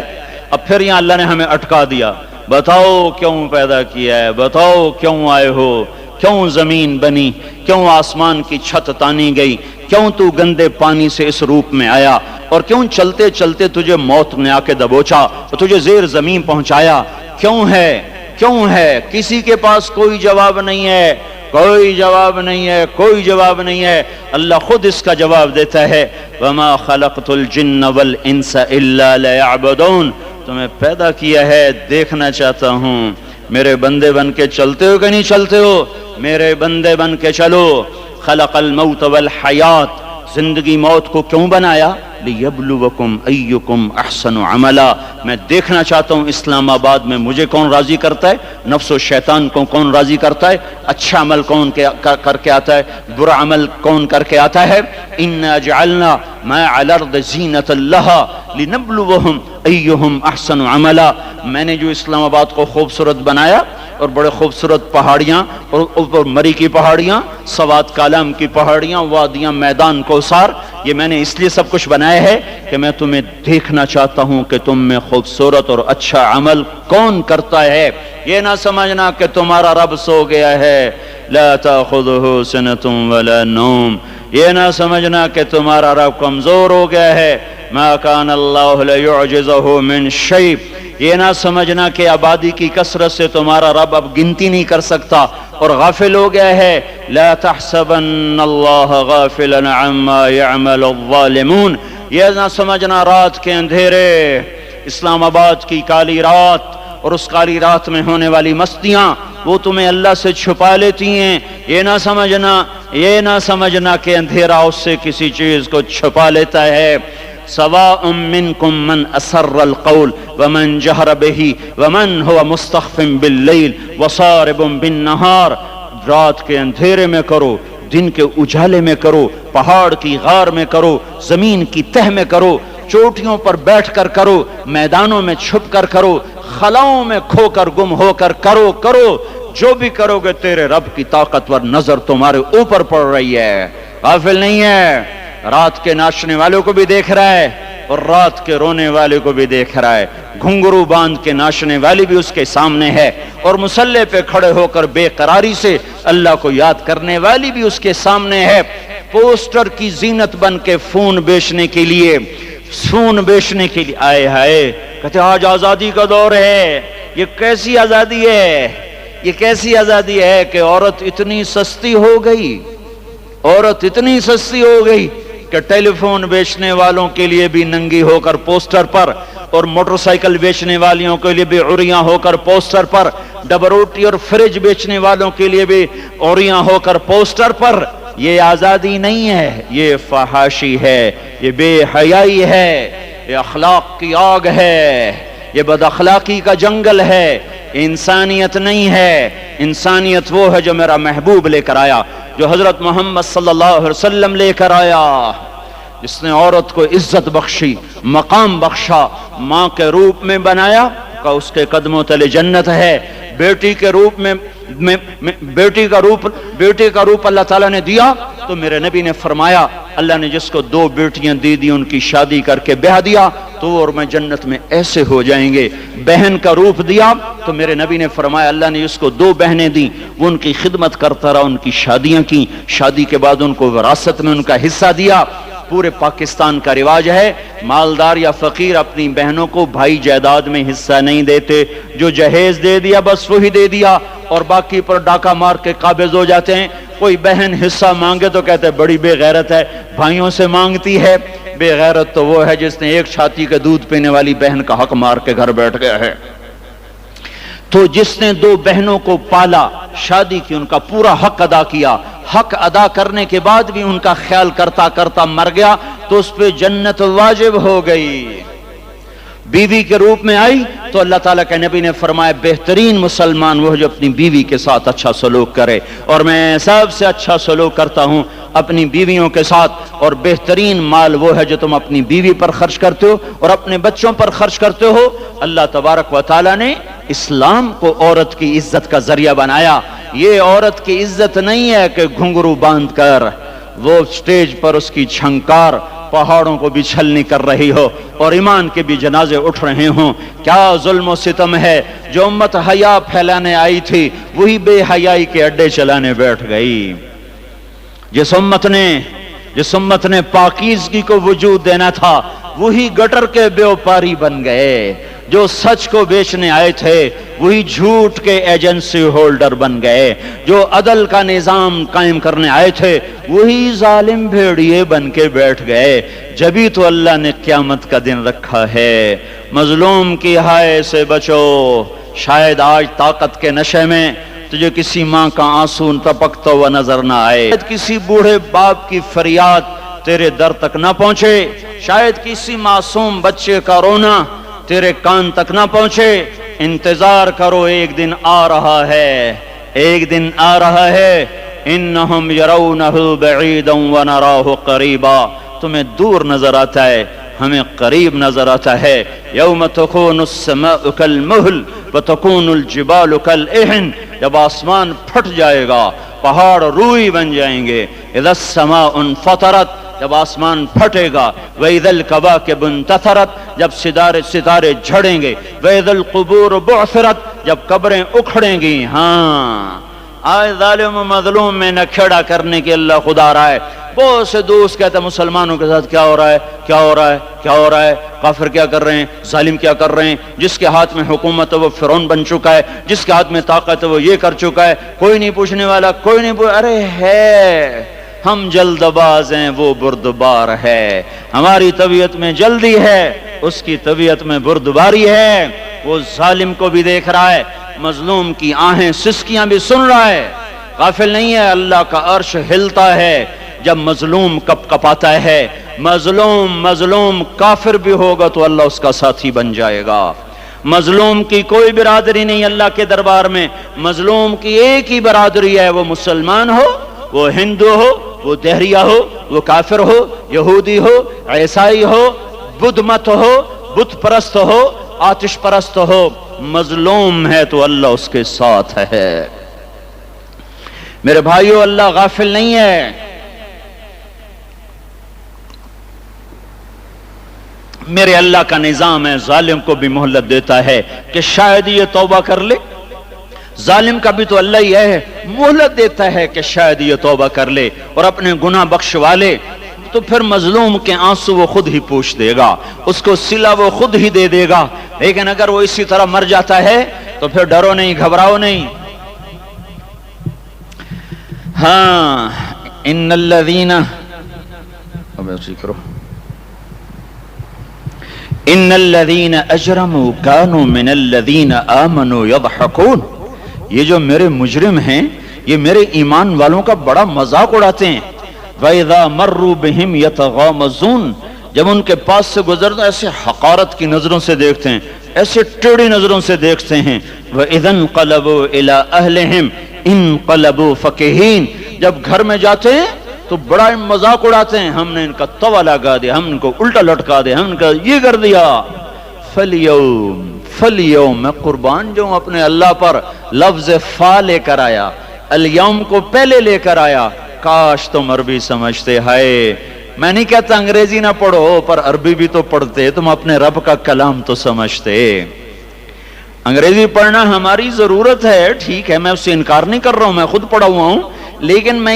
اب پھر یہاں اللہ نے ہمیں اٹکا دیا. بتاؤ کیوں پیدا کیا ہے، بتاؤ کیوں آئے ہو، کیوں زمین بنی، کیوں آسمان کی چھت تانی گئی، کیوں تو گندے پانی سے اس روپ میں آیا، اور کیوں چلتے چلتے تجھے موت نے آ کے دبوچا اور تجھے زیر زمین پہنچایا؟ کیوں ہے؟ کسی کے پاس کوئی جواب نہیں ہے. اللہ خود اس کا جواب دیتا ہے، وما خلقت الجن والانس الا ليعبدون، تمہیں پیدا کیا ہے دیکھنا چاہتا ہوں میرے بندے بن کے چلتے ہو کہ نہیں چلتے ہو. میرے بندے بن کے چلو. خلق الموت والحیات، زندگی موت کو کیوں بنایا؟ لیبلوکم ایکم احسن عملا، میں دیکھنا چاہتا ہوں اسلام آباد میں مجھے کون راضی کرتا ہے، نفس و شیطان کو کون راضی کرتا ہے، اچھا عمل کون کر کے آتا ہے، برا عمل کون کر کے آتا ہے. انا جعلنا ما علی الارض زینۃ لہا لنبلوہم ایہم احسن عملا، میں نے جو اسلام آباد کو خوبصورت بنایا اور بڑے خوبصورت پہاڑیاں اور اوپر مری کی پہاڑیاں، سوات کالام کی پہاڑیاں، وادیاں، میدان کوثر، یہ میں نے اس لیے سب کچھ بنایا ہے کہ میں تمہیں دیکھنا چاہتا ہوں کہ تم میں خوبصورت اور اچھا عمل کون کرتا ہے. یہ نہ سمجھنا کہ تمہارا رب سو گیا ہے، لا تأخذہ سنۃ ولا نوم، یہ نہ سمجھنا کہ تمہارا رب کمزور ہو گیا ہے، ما کان اللہ لیعجزہ من شیء، یہ نہ سمجھنا کہ آبادی کی کثرت سے تمہارا رب اب گنتی نہیں کر سکتا اور غافل ہو گیا ہے. لا تحسبن اللہ غافلا عما يعمل الظالمون، یہ نہ سمجھنا رات کے اندھیرے، اسلام آباد کی کالی رات اور اس کالی رات میں ہونے والی مستیاں وہ تمہیں اللہ سے چھپا لیتی ہیں. یہ نہ سمجھنا کہ اندھیرا اس سے کسی چیز کو چھپا لیتا ہے. سواء منکم من اسر القول ومن جہر بہ ومن هو مستخف باللیل وصارب بالنہار، رات کے اندھیرے میں کرو، دن کے اجالے میں کرو، پہاڑ کی غار میں کرو، زمین کی تہ میں کرو، چوٹیوں پر بیٹھ کر کرو، میدانوں میں چھپ کر کرو، خلاؤں میں کھو کر گم ہو کر کرو، جو بھی کرو گے تیرے رب کی طاقتور نظر تمہارے اوپر پڑ رہی ہے، غافل نہیں ہے. رات کے ناچنے والوں کو بھی دیکھ رہا ہے اور رات کے رونے والے کو بھی دیکھ رہا ہے، گھنگرو باندھ کے ناچنے والی بھی اس کے سامنے ہے اور مسلح پہ کھڑے ہو کر بے قراری سے اللہ کو یاد کرنے والی بھی اس کے سامنے ہے. پوسٹر کی زینت بن کے فون بیچنے کے لیے آئے ہائے کہتے آج آزادی کا دور ہے، یہ کیسی آزادی ہے؟ یہ کیسی آزادی ہے کہ عورت اتنی سستی ہو گئی، عورت اتنی سستی ہو گئی کہ ٹیلی فون بیچنے والوں کے لیے بھی ننگی ہو کر پوسٹر پر، اور موٹر سائیکل بیچنے والیوں کے لیے بھی عریاں ہو کر پوسٹر پر، ڈبل روٹی اور فریج بیچنے والوں کے لیے بھی عریاں ہو کر پوسٹر پر۔ یہ آزادی نہیں ہے، یہ فحاشی ہے، یہ بے حیائی ہے، یہ اخلاق کی آگ ہے، یہ بد اخلاقی کا جنگل ہے، انسانیت نہیں ہے۔ انسانیت وہ ہے جو میرا محبوب لے کر آیا، جو حضرت محمد صلی اللہ علیہ وسلم لے کر آیا، جس نے عورت کو عزت بخشی، مقام بخشا، ماں کے روپ میں بنایا کہ اس کے قدموں تلے جنت ہے، بیٹی کے روپ میں بیٹی کا روپ اللہ تعالیٰ نے دیا تو میرے نبی نے فرمایا اللہ نے جس کو 2 بیٹیاں دی ان کی شادی کر کے بیاہ دیا تو وہ اور میں جنت میں ایسے ہو جائیں گے۔ بہن کا روپ دیا تو میرے نبی نے فرمایا اللہ نے جس کو 2 بہنیں دی وہ ان کی خدمت کرتا رہا، ان کی شادیاں کی، شادی کے بعد ان کو وراثت میں ان کا حصہ دیا۔ پورے پاکستان کا رواج ہے مالدار یا فقیر اپنی بہنوں کو بھائی جائیداد میں حصہ نہیں دیتے، جو جہیز دے دیا بس وہی دے دیا اور باقی پر ڈاکہ مار کے قابض ہو جاتے ہیں۔ کوئی بہن حصہ مانگے تو کہتے ہیں بڑی بے غیرت ہے، بھائیوں سے مانگتی ہے۔ بے غیرت تو وہ ہے جس نے ایک چھاتی کے دودھ پینے والی بہن کا حق مار کے گھر بیٹھ گیا ہے۔ تو جس نے 2 بہنوں کو پالا، شادی کی، ان کا پورا حق ادا کیا، حق ادا کرنے کے بعد بھی ان کا خیال کرتا کرتا مر گیا تو اس پہ جنت واجب ہو گئی۔ بیوی کے روپ میں آئی تو اللہ تعالیٰ کے نبی نے فرمایا بہترین مسلمان وہ جو اپنی بیوی کے ساتھ اچھا سلوک کرے، اور میں سب سے اچھا سلوک کرتا ہوں اپنی بیویوں کے ساتھ، اور بہترین مال وہ ہے جو تم اپنی بیوی پر خرچ کرتے ہو اور اپنے بچوں پر خرچ کرتے ہو۔ اللہ تبارک و تعالیٰ نے اسلام کو عورت کی عزت کا ذریعہ بنایا۔ یہ عورت کی عزت نہیں ہے کہ گھنگرو باندھ کر وہ سٹیج پر اس کی چھنکار پہاڑوں کو بھی چھلنی کر رہی ہو اور ایمان کے بھی جنازے اٹھ رہے ہوں۔ کیا ظلم و ستم ہے، جو امت حیا پھیلانے آئی تھی وہی بے حیائی کے اڈے چلانے بیٹھ گئی۔ جس امت نے پاکیزگی کو وجود دینا تھا وہی گٹر کے بیوپاری بن گئے، جو سچ کو بیچنے آئے تھے وہی جھوٹ کے ایجنسی ہولڈر بن گئے، جو عدل کا نظام قائم کرنے آئے تھے وہی ظالم بھیڑیے بن کے بیٹھ گئے۔ جبھی تو اللہ نے قیامت کا دن رکھا ہے۔ مظلوم کی ہائے سے بچو، شاید آج طاقت کے نشے میں تجھے کسی ماں کا آنسو ٹپکتا ہوا نظر نہ آئے، شاید کسی بوڑھے باپ کی فریاد تیرے در تک نہ پہنچے، شاید کسی معصوم بچے کا رونا تیرے کان تک نہ پہنچے۔ انتظار کرو، ایک دن آ رہا ہے، ایک دن آ رہا ہے۔ انہم یرونہ بعیدا ونراہ قریبا، تمہیں دور نظر آتا ہے، ہمیں قریب نظر آتا ہے۔ یوم تکون السماء کالمہل وتکون الجبال کالعہن، جب آسمان پھٹ جائے گا، پہاڑ روئی بن جائیں گے۔ اذا السماء انفطرت، جب آسمان پھٹے گا۔ وَإِذَا الْكَوَاكِبُ انتَثَرَتْ، جب ستارے جھڑیں گے۔ وَإِذَا الْقُبُورُ بُعْثِرَتْ، جب قبریں اکھڑیں گی۔ ہاں آج ظالم و مظلوم میں نہ کھڑا کرنے کے اللہ خدا رہا ہے۔ بہت سے دوست کہتے ہیں مسلمانوں کے ساتھ کیا ہو رہا ہے، کیا ہو رہا ہے، کیا ہو رہا ہے، کافر کیا کر رہے ہیں، ظالم کیا کر رہے ہیں، جس کے ہاتھ میں حکومت ہے وہ فرعون بن چکا ہے، جس کے ہاتھ میں طاقت ہے وہ یہ کر چکا ہے، کوئی نہیں پوچھنے والا، کوئی نہیں ارے ہے، ہم جلد باز ہیں وہ بردبار ہے، ہماری طبیعت میں جلدی ہے اس کی طبیعت میں بردباری ہے۔ وہ ظالم کو بھی دیکھ رہا ہے، مظلوم کی آہیں سسکیاں بھی سن رہا ہے، غافل نہیں ہے۔ اللہ کا عرش ہلتا ہے جب مظلوم کپ کپاتا ہے۔ مظلوم کافر بھی ہوگا تو اللہ اس کا ساتھی بن جائے گا۔ مظلوم کی کوئی برادری نہیں اللہ کے دربار میں، مظلوم کی ایک ہی برادری ہے، وہ مسلمان ہو، وہ ہندو ہو، وہ دہریہ ہو، وہ کافر ہو، یہودی ہو، عیسائی ہو، بدھ مت ہو، بت پرست ہو، آتش پرست ہو، مظلوم ہے تو اللہ اس کے ساتھ ہے۔ میرے بھائیو، اللہ غافل نہیں ہے۔ میرے اللہ کا نظام ہے، ظالم کو بھی مہلت دیتا ہے کہ شاید یہ توبہ کر لے۔ ظالم کا بھی تو اللہ ہی ہے، مہلت دیتا ہے کہ شاید یہ توبہ کر لے اور اپنے گناہ بخشوا لے، تو پھر مظلوم کے آنسو وہ خود ہی پوچھ دے گا، اس کو صلہ وہ خود ہی دے دے گا۔ لیکن اگر وہ اسی طرح مر جاتا ہے تو پھر ڈرو نہیں، گھبراؤ نہیں. ہاں ان الذین، اب ایسی کرو، ان الذین اجرموا کانوا من الذین آمنوا یضحکون. یہ جو میرے مجرم ہیں یہ میرے ایمان والوں کا بڑا مذاق اڑاتے ہیں. وَإِذَا مَرُّوا بِهِمْ يَتَغَامَزُونَ. جب ان کے پاس سے گزرتے ایسے حقارت کی نظروں سے دیکھتے ہیں، ایسے ٹیڑھی نظروں سے دیکھتے ہیں. وَإِذَا انْقَلَبُوا إِلَىٰ أَهْلِهِمْ انْقَلَبُوا فَكِهِينَ. جب گھر میں جاتے ہیں تو بڑا مذاق اڑاتے ہیں، ہم نے ان کا توا لگا دیا، ہم ان کو الٹا لٹکا دیا، ہم ان کا یہ کر دیا. فَالْيَوْمَ میں قربان جو اپنے اللہ پر لفظ فا لے کر آیا، الیوم کو پہلے لے کر آیا. کاش تم عربی سمجھتے. ہائے، میں نہیں کہتا انگریزی نہ پڑھو، پر عربی بھی تو پڑھتے، تم اپنے رب کا کلام تو سمجھتے. انگریزی پڑھنا ہماری ضرورت ہے، ٹھیک ہے، میں اس سے انکار نہیں کر رہا ہوں، میں خود پڑھا ہوا ہوں، لیکن میں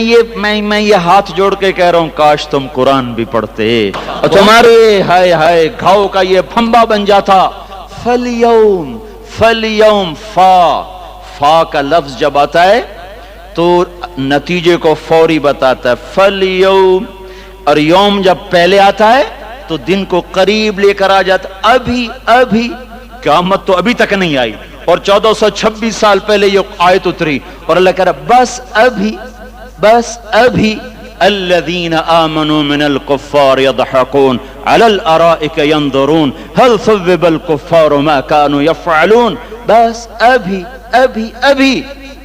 یہ ہاتھ جوڑ کے کہہ رہا ہوں کاش تم قرآن بھی پڑھتے اور تمہارے ہائے ہائے گھاؤ کا یہ پھمبا بن جاتا. فَالْيَوْمَ فا کا لفظ جب آتا ہے تو نتیجے کو فوری بتاتا ہے. فَالْيَوْمَ، اور یوم جب پہلے آتا ہے تو دن کو قریب لے کر آ جاتا. ابھی قیامت تو ابھی تک نہیں آئی، اور 1426 سال پہلے یہ آیت اتری، اور اللہ کہہ رہا بس ابھی الذین آمنوا من الکفار یضحکون علی الارائک ینظرون هل ثوب الکفار ما كانوا یفعلون. بس ابھی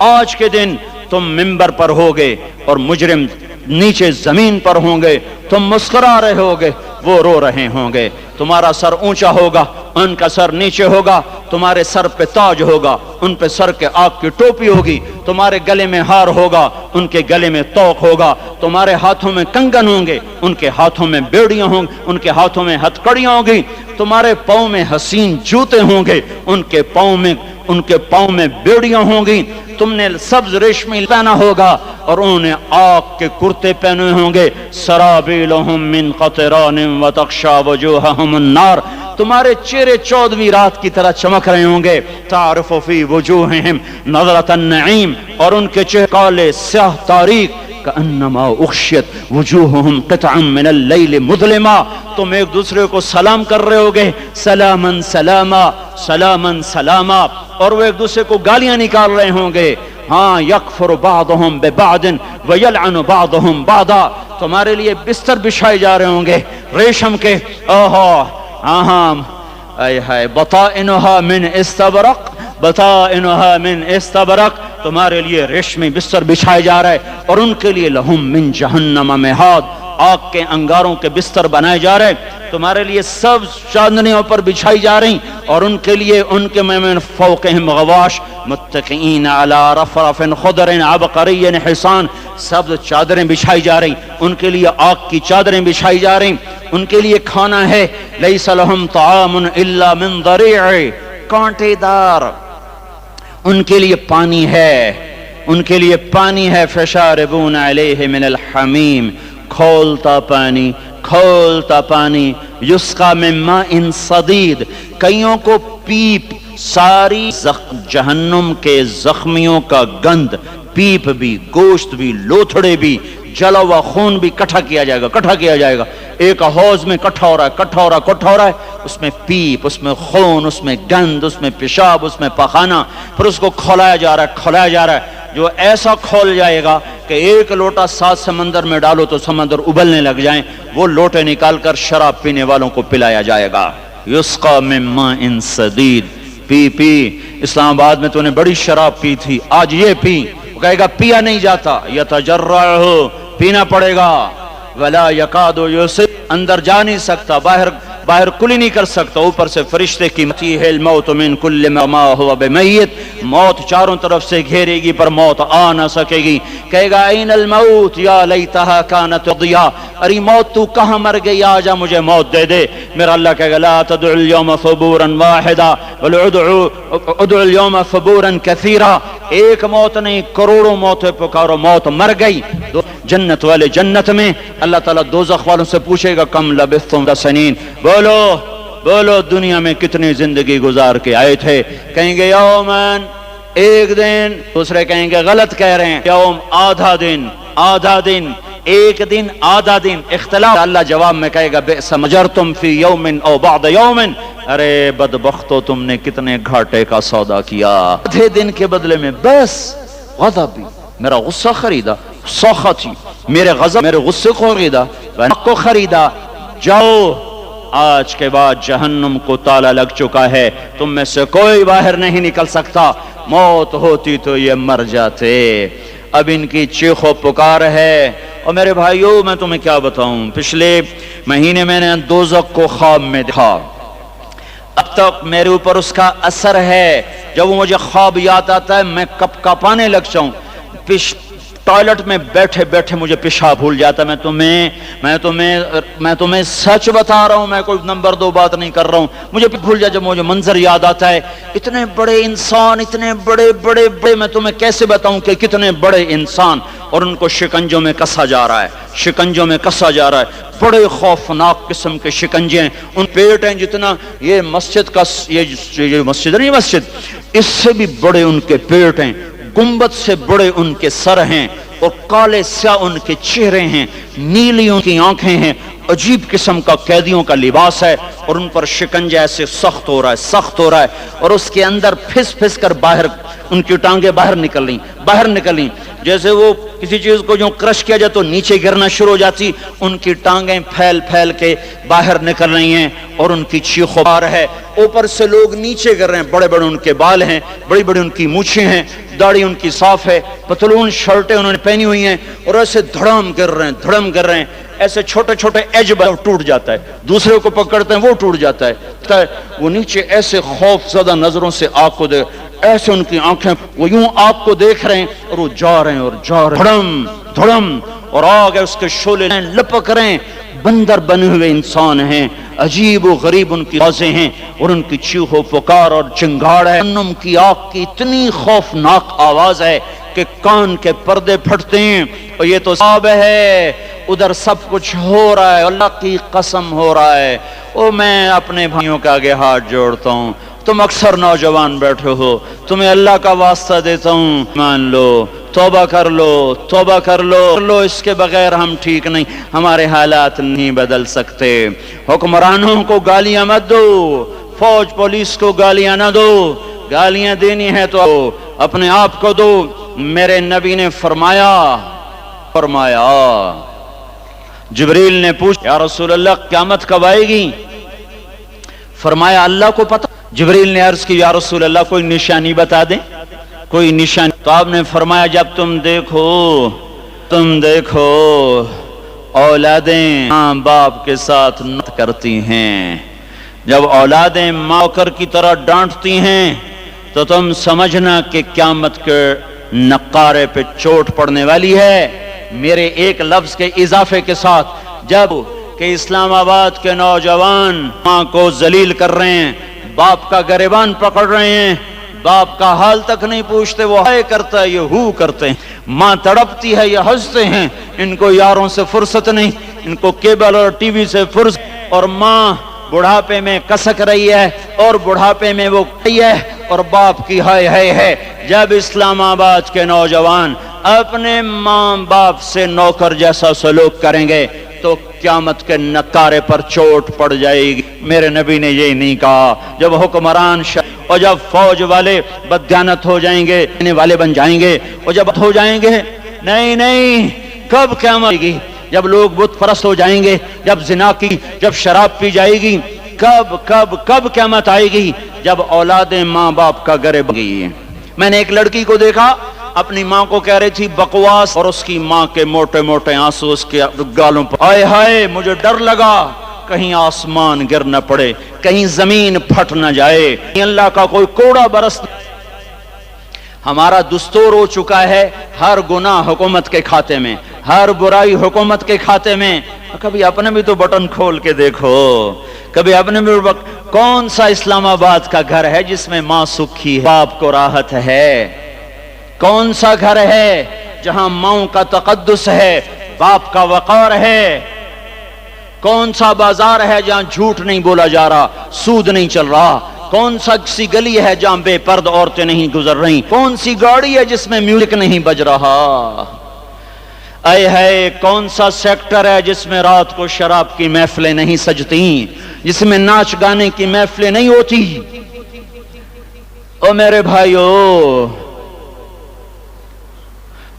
آج کے دن تم منبر پر ہوگے اور مجرم نیچے زمین پر ہوں گے، تم مسکرا رہے ہوگے، وہ رو رہے ہوں گے. تمہارا سر اونچا ہوگا، ان کا سر نیچے ہوگا. تمہارے سر پہ تاج ہوگا، ان پہ سر کے آگ کی ٹوپی ہوگی. تمہارے گلے میں ہار ہوگا، ان کے گلے میں توق ہوگا. تمہارے ہاتھوں میں کنگن ہوں گے، ان کے ہاتھوں میں بیڑیاں ہوں گی، ان کے ہاتھوں میں ہتھ کڑیاں ہوں گی. تمہارے پاؤں میں حسین جوتے ہوں گے، ان کے پاؤں میں بیڑیاں ہوں گی. تم نے سبز ریشمی پہنا ہوگا اور انہوں نے آگ کے کرتے پہنے ہوں گے. سرابیلہم من قطران وتغشی وجوہہم النار. تمہارے چہرے 14ویں رات کی طرح چمک رہے ہوں گے. تعرف فی وجوہہم نظرۃ النعیم، اور ان کے چہرے کالے سیاہ تاریک. کأنما اغشیت وجوہہم قطعا من اللیل مظلما. تم ایک دوسرے کو سلام کر رہے ہوگے، سلامن سلاما سلامن سلاما، اور وہ ایک دوسرے کو گالیاں نکال رہے ہوں گے. ہاں یکفر بعضہم ببعض ویلعن بعضہم بعضا. تمہارے لیے بستر بچھائے جا رہے ہوں گے ریشم کے. بطائنها من استبرق، بطائنها من استبرق. تمہارے لیے ریشمی بستر بچھائے جا رہا ہے، اور ان کے لیے لہم من جہنم مہاد، آگ کے انگاروں کے بستر بنائے جا رہے. تمہارے لیے سب چاندنیوں پر بچھائی جا رہی، اور ان کے لیے ان کے من فوقہم غواش متکئین علی رفرف خضر عبقری حسان. سب چادریں بچھائی جا رہی، ان کے لیے آگ کی چادریں بچھائی جا رہی. ان کے لیے کھانا ہے، لیس لہم طعام الا من ضریع، کانٹے دار. ان کے لیے پانی ہے، ان کے لیے پانی ہے. فشاربون علیہ من الحمیم، کھولتا پانی. یسقا من ماء صدید، کئیوں کو پیپ، ساری جہنم کے زخمیوں کا گند، پیپ بھی، گوشت بھی، لوتھڑے بھی، جلا ہوا خون بھی کٹھا کیا جائے گا. ایک حوض میں کٹھا ہو رہا ہے، اس میں پیپ، اس میں خون، اس میں گند، اس میں پیشاب، اس میں پخانہ. پھر اس کو کھولایا جا رہا ہے جو ایسا کھول جائے گا کہ ایک لوٹا 7 سمندر میں ڈالو تو سمندر ابلنے لگ جائیں. وہ لوٹے نکال کر شراب پینے والوں کو پلایا جائے گا. یسقا من ماء صدید. پی اسلام آباد میں تو نے بڑی شراب پی تھی، آج یہ پی. وہ کہے گا پیا نہیں جاتا، یتجرعہ، پینا پڑے گا. ولا یکاد یوسف، اندر جا نہیں سکتا، باہر کلی نہیں کر سکتا. اوپر سے فرشتے کی متیہ الموت من کل ما هو بمیت، موت چاروں طرف سے گھیرے گی پر موت آ نہ سکے گی. کہے گا این الموت یا لیتہا کانت ضیا، ارے موت تو کہاں مر گئی، آجا مجھے موت دے دے. میرا اللہ کہے گا لا تدعو اليوم ثبورا واحدا بل ادعو اليوم ثبورا کثیرا. ایک موت نہیں، کروڑوں موتیں پکارو. موت مر گئی. جنت والے جنت میں، اللہ تعالیٰ دوزخ والوں سے پوچھے گا کم لبثتم سنین، بولو بولو دنیا میں کتنی زندگی گزار کے آئے تھے؟ کہیں گے یومن، ایک دن، دوسرے کہیں گے غلط کہہ رہے ہیں، یوم آدھا دن، آدھا دن، ایک دن، آدھا دن، اختلاف۔ اللہ جواب میں کہے گا بئس مجرتم فی یوم او بعد یوم، ارے بدبختو تم نے کتنے گھاٹے کا سودا کیا آدھے دن کے بدلے میں۔ بس غضبی، میرا غصہ خریدا، سخطی، میرے غضب، میرے غصے کو خریدا، کو خریدا۔ جاؤ، آج کے بعد جہنم کو تالا لگ چکا ہے، تم میں سے کوئی باہر نہیں نکل سکتا، موت ہوتی تو یہ مر جاتے۔ اب ان کی چیخ و پکار ہے۔ اور میرے بھائیوں میں تمہیں کیا بتاؤں، پچھلے مہینے میں نے دوزخ کو خواب میں دیکھا، اب تک میرے اوپر اس کا اثر ہے۔ جب وہ مجھے خواب یاد آتا ہے میں کپ کپانے لگ جاؤں، ٹوائلٹ میں بیٹھے بیٹھے مجھے پیشاب بھول جاتا ہے۔ میں تمہیں سچ بتا رہا ہوں، میں کوئی نمبر 2 بات نہیں کر رہا ہوں، مجھے بھول جاتا جب مجھے منظر یاد آتا ہے۔ اتنے بڑے انسان، اتنے بڑے بڑے بڑے، میں تمہیں کیسے بتاؤں کہ کتنے بڑے انسان، اور ان کو شکنجوں میں کسا جا رہا ہے، شکنجوں میں کسا جا رہا ہے۔ بڑے خوفناک قسم کے شکنجے ہیں، ان پیٹ ہیں جتنا یہ مسجد کا، یہ مسجد نہیں، مسجد اس سے بھی بڑے ان کے پیٹ ہیں، گنبد سے بڑے ان کے سر ہیں، اور کالے سیاہ ان کے چہرے ہیں، نیلی ان کی آنکھیں ہیں، عجیب قسم کا قیدیوں کا لباس ہے، اور ان پر شکنجہ ایسے سخت ہو رہا ہے، سخت ہو رہا ہے، اور اس کے اندر پھس پھس کر باہر ان کی ٹانگیں باہر نکلیں، جیسے وہ کسی چیز کو جو کرش کیا جائے تو نیچے گرنا شروع ہو جاتی، ان کی ٹانگیں پھیل پھیل کے باہر نکل رہی ہیں، اور ان کی چیخ و پکار ہے۔ اوپر سے لوگ نیچے گر رہے ہیں، بڑے بڑے ان کے بال ہیں، بڑی بڑی ان کی مونچھیں ہیں، داڑھی ان کی صاف ہے، پتلون شرٹیں انہوں نے پہنی ہوئی ہیں، اور ایسے دھڑم گر رہے ہیں، ایسے چھوٹے چھوٹے ایج ٹوٹ جاتا ہے، دوسرے کو پکڑتے ہیں وہ ٹوٹ جاتا ہے، وہ نیچے ایسے خوف زدہ نظروں سے آگ کو دیکھ، ایسے ان کی آنکھیں وہ یوں آگ کو دیکھ رہے ہیں، اور وہ جا رہے ہیں، دھڑم دھڑم، اور آگ ہے اس کے شعلے لپک رہے ہیں۔ بندر بنے ہوئے انسان ہیں، عجیب و غریب ان کی آوازیں ہیں، اور ان کی چیخ و پکار اور چنگاڑ ہے۔ جہنم کی آگ کی اتنی خوفناک آواز ہے کہ کان کے پردے پھٹتے ہیں، اور یہ تو صعب ہے، ادھر سب کچھ ہو رہا ہے، اللہ کی قسم ہو رہا ہے۔ میں اپنے بھائیوں کے آگے ہاتھ جوڑتا ہوں، تم اکثر نوجوان بیٹھے ہو، تمہیں اللہ کا واسطہ دیتا ہوں، مان لو، توبہ کر لو، اس کے بغیر ہم ٹھیک نہیں، ہمارے حالات نہیں بدل سکتے۔ حکمرانوں کو گالیاں مت دو، فوج پولیس کو گالیاں نہ دو، گالیاں دینی ہے تو اپنے آپ کو دو۔ میرے نبی نے فرمایا جبریل نے پوچھا یا رسول اللہ قیامت کب آئے گی؟ فرمایا اللہ کو پتہ۔ جبریل نے عرض کی یا رسول اللہ کوئی نشانی بتا دیں، کوئی نشانی؟ تو آپ نے فرمایا جب تم دیکھو اولادیں ماں باپ کے ساتھ نت کرتی ہیں، جب اولادیں ماں کر کی طرح ڈانٹتی ہیں تو تم سمجھنا کہ قیامت کے نقارے پہ چوٹ پڑنے والی ہے۔ میرے ایک لفظ کے اضافے کے ساتھ، جب کہ اسلام آباد کے نوجوان ماں کو ذلیل کر رہے ہیں، باپ کا گریبان پکڑ رہے ہیں، باپ کا حال تک نہیں پوچھتے، وہ ہائے کرتا ہے یہ ہو کرتے ہیں، ماں تڑپتی ہے یہ ہنستے ہیں، ان کو یاروں سے فرصت نہیں، ان کو کیبل اور ٹی وی سے فرصت، اور ماں بڑھاپے میں کسک رہی ہے، اور بڑھاپے میں وہ کہی ہے، اور باپ کی ہائے ہائے ہے۔ جب اسلام آباد کے نوجوان اپنے ماں باپ سے نوکر جیسا سلوک کریں گے تو قیامت کے نکارے پر چوٹ پڑ جائے گی۔ میرے نبی نے یہی نہیں کہا جب حکمران اور جب فوج والے بددیانت ہو جائیں گے، والے بن جائیں گے، اور جب ہو جائیں گے، نہیں، کب قیامت آئے گی؟ جب لوگ بت پرست ہو جائیں گے، جب زنا کی، جب شراب پی جائے گی، کب قیامت آئے گی؟ جب اولادیں ماں باپ کا گرے بن گئی ہیں۔ میں نے ایک لڑکی کو دیکھا، اپنی ماں کو کہہ رہی تھی بکواس، اور اس کی ماں کے موٹے موٹے آنسو اس کے گالوں پر۔ ہائے ہائے، مجھے ڈر لگا کہیں آسمان گر نہ پڑے، کہیں زمین پھٹ نہ جائے، کہیں اللہ کا کوئی کوڑا برس۔ ہمارا دستور ہو چکا ہے ہر گناہ حکومت کے کھاتے میں، ہر برائی حکومت کے کھاتے میں۔ کبھی اپنے بھی تو بٹن کھول کے دیکھو، کبھی اپنے بھی کون سا اسلام آباد کا گھر ہے جس میں ماں سکھی ہے، باپ کو راحت ہے؟ کون سا گھر ہے جہاں ماں کا تقدس ہے، باپ کا وقار ہے؟ کون سا بازار ہے جہاں جھوٹ نہیں بولا جا رہا، سود نہیں چل رہا؟ کون سا سی گلی ہے جہاں بے پرد عورتیں نہیں گزر رہی؟ کون سی گاڑی ہے جس میں میوزک نہیں بج رہا؟ اے ہے کون سا سیکٹر ہے جس میں رات کو شراب کی محفلیں نہیں سجتی، جس میں ناچ گانے کی محفلیں نہیں ہوتی؟ او میرے بھائیو،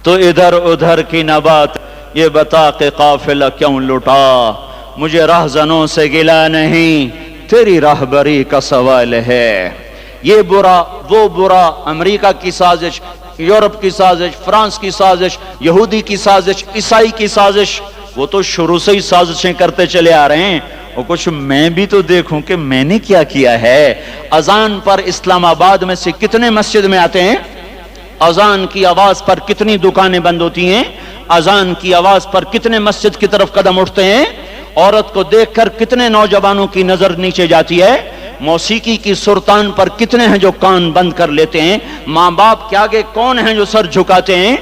تو ادھر ادھر کی نہ بات، یہ بتا کہ قافلہ کیوں لٹا؟ مجھے راہزنوں سے گلا نہیں، تیری راہبری کا سوال ہے۔ یہ برا وہ برا، امریکہ کی سازش، یورپ کی سازش، فرانس کی سازش، یہودی کی سازش، عیسائی کی سازش، وہ تو شروع سے ہی سازشیں کرتے چلے آ رہے ہیں۔ اور کچھ میں بھی تو دیکھوں کہ میں نے کیا کیا ہے۔ اذان پر اسلام آباد میں سے کتنے مسجد میں آتے ہیں؟ اذان کی آواز پر کتنی دکانیں بند ہوتی ہیں؟ اذان کی آواز پر کتنے مسجد کی طرف قدم اٹھتے ہیں؟ عورت کو دیکھ کر کتنے نوجوانوں کی نظر نیچے جاتی ہے؟ موسیقی کی سرتان پر کتنے ہیں جو کان بند کر لیتے ہیں؟ ماں باپ کے آگے کون ہیں جو سر جھکاتے ہیں؟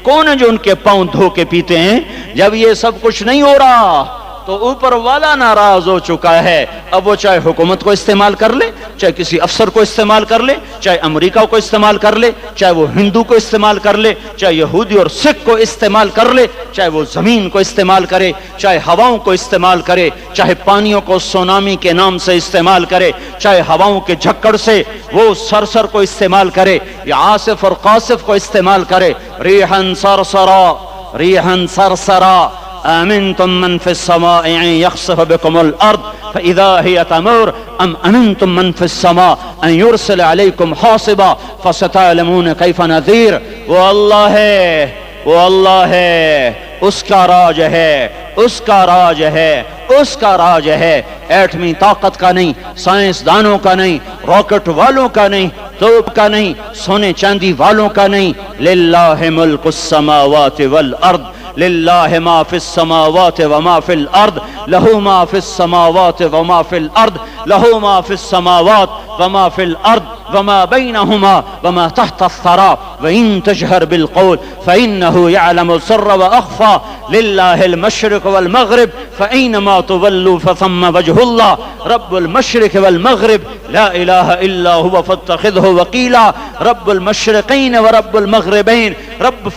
کون ہیں جو ان کے پاؤں دھو کے پیتے ہیں؟ جب یہ سب کچھ نہیں ہو رہا تو اوپر والا ناراض ہو چکا ہے۔ اب وہ چاہے حکومت کو استعمال کر لے، چاہے کسی افسر کو استعمال کر لے، چاہے امریکہ کو استعمال کر لے، چاہے وہ ہندو کو استعمال کر لے، چاہے یہودی اور سکھ کو استعمال کر لے، چاہے وہ زمین کو استعمال کرے، چاہے ہواؤں کو استعمال کرے، چاہے پانیوں کو سونامی کے نام سے استعمال کرے، چاہے ہواؤں کے جھکڑ سے وہ سرسر کو استعمال کرے یا عاصف اور قاصف کو استعمال کرے۔ ریحن سرسرا، ریحن سرسرا، آمنتم من في السماء أن يخسف بكم الأرض فإذا هي تمور أم أمنتم من في السماء أن يرسل عليكم حاصبا فستعلمون كيف نذير۔ وہ اللہ ہے، وہ اللہ ہے، اس کا راج ہے، اس کا راج ہے، اس کا راج ہے۔ ایٹمی طاقت کا نہیں، سائنسدانوں کا نہیں، راکٹ والوں کا نہیں، توپ کا نہیں، سونے چاندی والوں کا نہیں۔ للہ ملک السماوات والارض، للہ ما فی السماوات وما فی الارض، لہو ما فی السماوات وما فی الارض، لہو ما فی السماوات وما فی الارض وما بینہما وما تحت الثرى وإن تجہر بالقول فإنه يعلم السر وأخفى للہ المشرق والمغرب فأينما تولوا فثم وجه الله رب المشرق والمغرب لا إله إلا هو فاتخذه وكيلا رب المشرقين ورب المغربين رب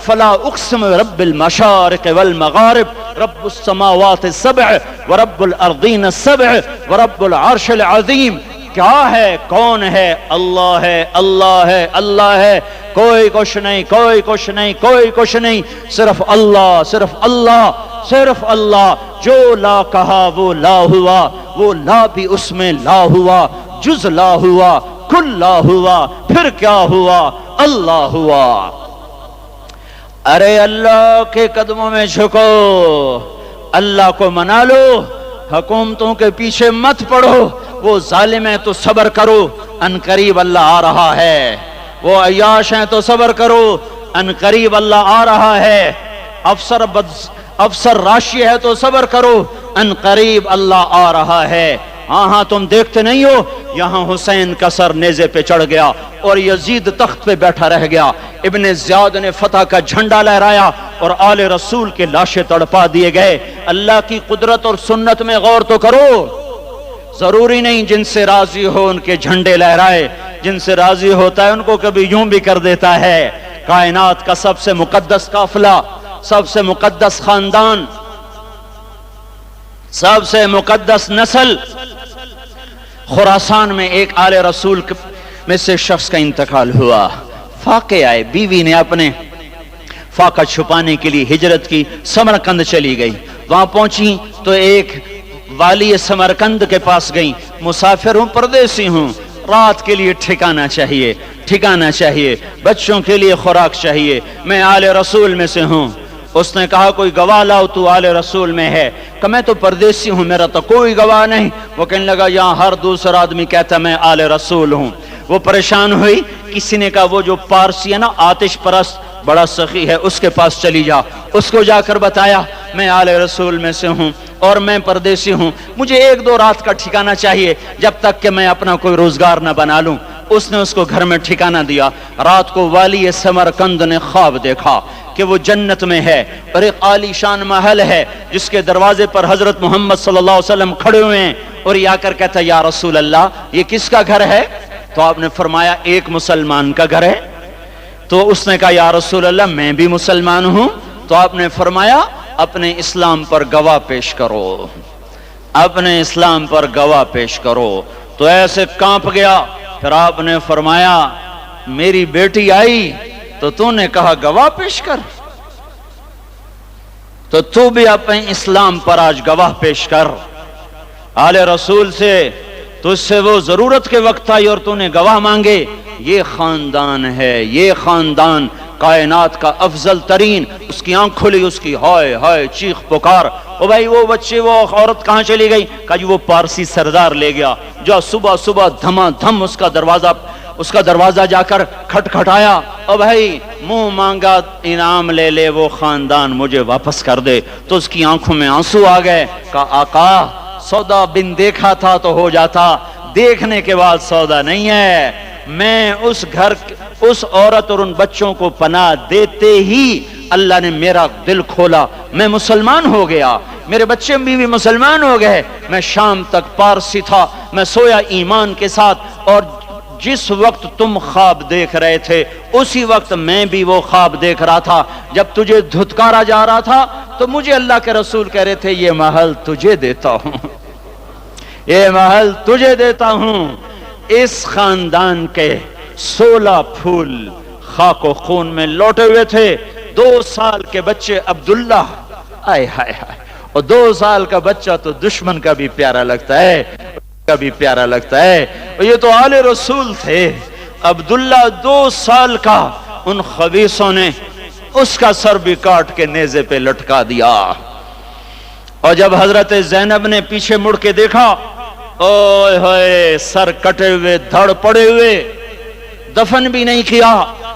فلا أقسم رب المشارق والمغارب رب السماوات السبع ورب الأرضين السبع ورب العرش العظيم۔ کیا ہے؟ کون ہے؟ اللہ ہے، اللہ ہے، اللہ ہے، کوئی کچھ نہیں، کوئی کچھ نہیں، کوئی کچھ نہیں، صرف اللہ، صرف اللہ، صرف اللہ۔ جو لا کہا وہ لا ہوا، وہ لا بھی اس میں لا ہوا، جز لا ہوا، کل لا ہوا، پھر کیا ہوا؟ اللہ ہوا۔ ارے اللہ کے قدموں میں جھکو، اللہ کو منا لو، حکومتوں کے پیچھے مت پڑو۔ وہ ظالم ہے تو صبر کرو، ان قریب اللہ آ رہا ہے۔ وہ عیاش ہیں تو صبر کرو، ان قریب اللہ آ رہا ہے۔ افسر راشی ہے تو صبر کرو، ان قریب اللہ آ رہا ہے۔ ہاں ہاں تم دیکھتے نہیں ہو، یہاں حسین کا سر نیزے پہ چڑھ گیا اور یزید تخت پہ بیٹھا رہ گیا، ابن زیاد نے فتح کا جھنڈا لہرایا اور آل رسول کے لاشیں تڑپا دیے گئے۔ اللہ کی قدرت اور سنت میں غور تو کرو۔ ضروری نہیں جن سے راضی ہو ان کے جھنڈے لہرائے، جن سے راضی ہوتا ہے ان کو کبھی یوں بھی کر دیتا ہے۔ کائنات کا سب سے مقدس قافلہ، سب سے مقدس خاندان، سب سے مقدس نسل، خراسان میں ایک آل رسول میں سے شخص کا انتقال ہوا۔ فاقے آئے، بیوی نے اپنے فاقہ چھپانے کے لیے ہجرت کی، سمرقند چلی گئی۔ وہاں پہنچی تو ایک والی سمرقند کے پاس گئی، مسافر ہوں، پردیسی ہوں، رات کے لیے ٹھکانہ چاہیے، ٹھکانہ چاہیے، بچوں کے لیے خوراک چاہیے، میں آل رسول میں سے ہوں۔ اس نے کہا کوئی گواہ لاؤ، تو آل رسول میں ہے؟ کہ میں تو پردیسی ہوں، میرا تو کوئی گواہ نہیں۔ وہ کہنے لگا یہاں ہر دوسرا آدمی کہتا میں آل رسول ہوں۔ وہ پریشان ہوئی، کسی نے کہا وہ جو پارسی ہے نا، آتش پرست، بڑا سخی ہے، اس کے پاس چلی جا۔ اس کو جا کر بتایا میں آل رسول میں سے ہوں اور میں پردیسی ہوں، مجھے ایک دو رات کا ٹھکانہ چاہیے جب تک کہ میں اپنا کوئی روزگار نہ بنا لوں۔ اس نے اس کو گھر میں ٹھکانہ دیا۔ رات کو والی سمرقند نے خواب دیکھا کہ وہ جنت میں ہے اور ایک عالی شان محل ہے جس کے دروازے پر حضرت محمد صلی اللہ علیہ وسلم کھڑے ہوئے ہیں، اور یہ آ کر کہتا ہے یا رسول اللہ یہ کس کا گھر ہے؟ تو آپ نے فرمایا ایک مسلمان کا گھر ہے۔ تو اس نے کہا یا رسول اللہ میں بھی مسلمان ہوں۔ تو آپ نے فرمایا اپنے اسلام پر گواہ پیش کرو، اپنے اسلام پر گواہ پیش کرو۔ تو ایسے کانپ گیا۔ پھر آپ نے فرمایا میری بیٹی آئی تو تو نے کہا گواہ پیش کر، تو بھی اپنے اسلام پر آج گواہ پیش کر۔ آل رسول سے تجھ سے وہ ضرورت کے وقت آئی اور تو نے گواہ مانگے۔ یہ خاندان ہے، یہ خاندان کائنات کا افضل ترین۔ اس کی آنکھ کھلی، اس کی ہائے ہائے چیخ پکار، او بھائی وہ بچے وہ عورت کہاں چلی گئی؟ کہا جی وہ پارسی سردار لے گیا۔ جو صبح صبح دھما دھم اس کا دروازہ جا کر کھٹکھٹایا، او بھائی منہ مانگا انعام لے لے، وہ خاندان مجھے واپس کر دے۔ تو اس کی آنکھوں میں آنسو آ گئے۔ کہا آقا سودا بن دیکھا تھا تو ہو جاتا، دیکھنے کے بعد سودا نہیں ہے۔ میں اس عورت اور ان بچوں کو پناہ دیتے ہی اللہ نے میرا دل کھولا، میں مسلمان ہو گیا، میرے بچے بھی مسلمان ہو گئے۔ میں شام تک پارسی تھا، میں سویا ایمان کے ساتھ، اور جس وقت تم خواب دیکھ رہے تھے اسی وقت میں بھی وہ خواب دیکھ رہا تھا۔ جب تجھے دھتکارا جا رہا تھا تو مجھے اللہ کے رسول کہہ رہے تھے یہ محل تجھے دیتا ہوں، یہ محل تجھے دیتا ہوں۔ اس خاندان کے 16 پھول خاک و خون میں لوٹے ہوئے تھے۔ 2 سال کے بچے عبداللہ، آئے ہائے ہائے، اور 2 سال کا بچہ تو دشمن کا بھی پیارا لگتا ہے، کا بھی پیارا لگتا ہے۔ اور یہ تو آل رسول تھے۔ عبداللہ 2 سال کا، ان خبیثوں نے اس کا سر بھی کاٹ کے نیزے پہ لٹکا دیا۔ اور جب حضرت زینب نے پیچھے مڑ کے دیکھا، اوئے ہوئے سر کٹے ہوئے، دھڑ پڑے ہوئے، دفن بھی نہیں کیا،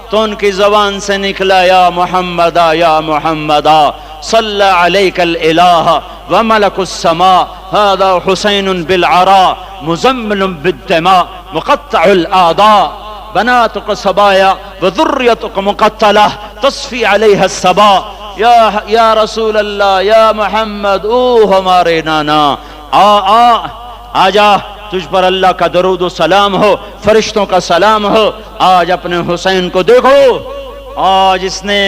تو ان کی زبان سے نکلا یا محمدہ یا محمدہ صلی علیک الالہ وملک السماء هذا حسین بالعراء مزمل بالدماء مقطع الاعداء بناتك صبايا وذريتك مقتلة تصفي عليها الصبا یا رسول اللہ یا محمد، او ہمارے نانا، آ جا، تجھ پر اللہ کا درود و سلام ہو، فرشتوں کا سلام ہو۔ آج اپنے حسین کو دیکھو، آج اس نے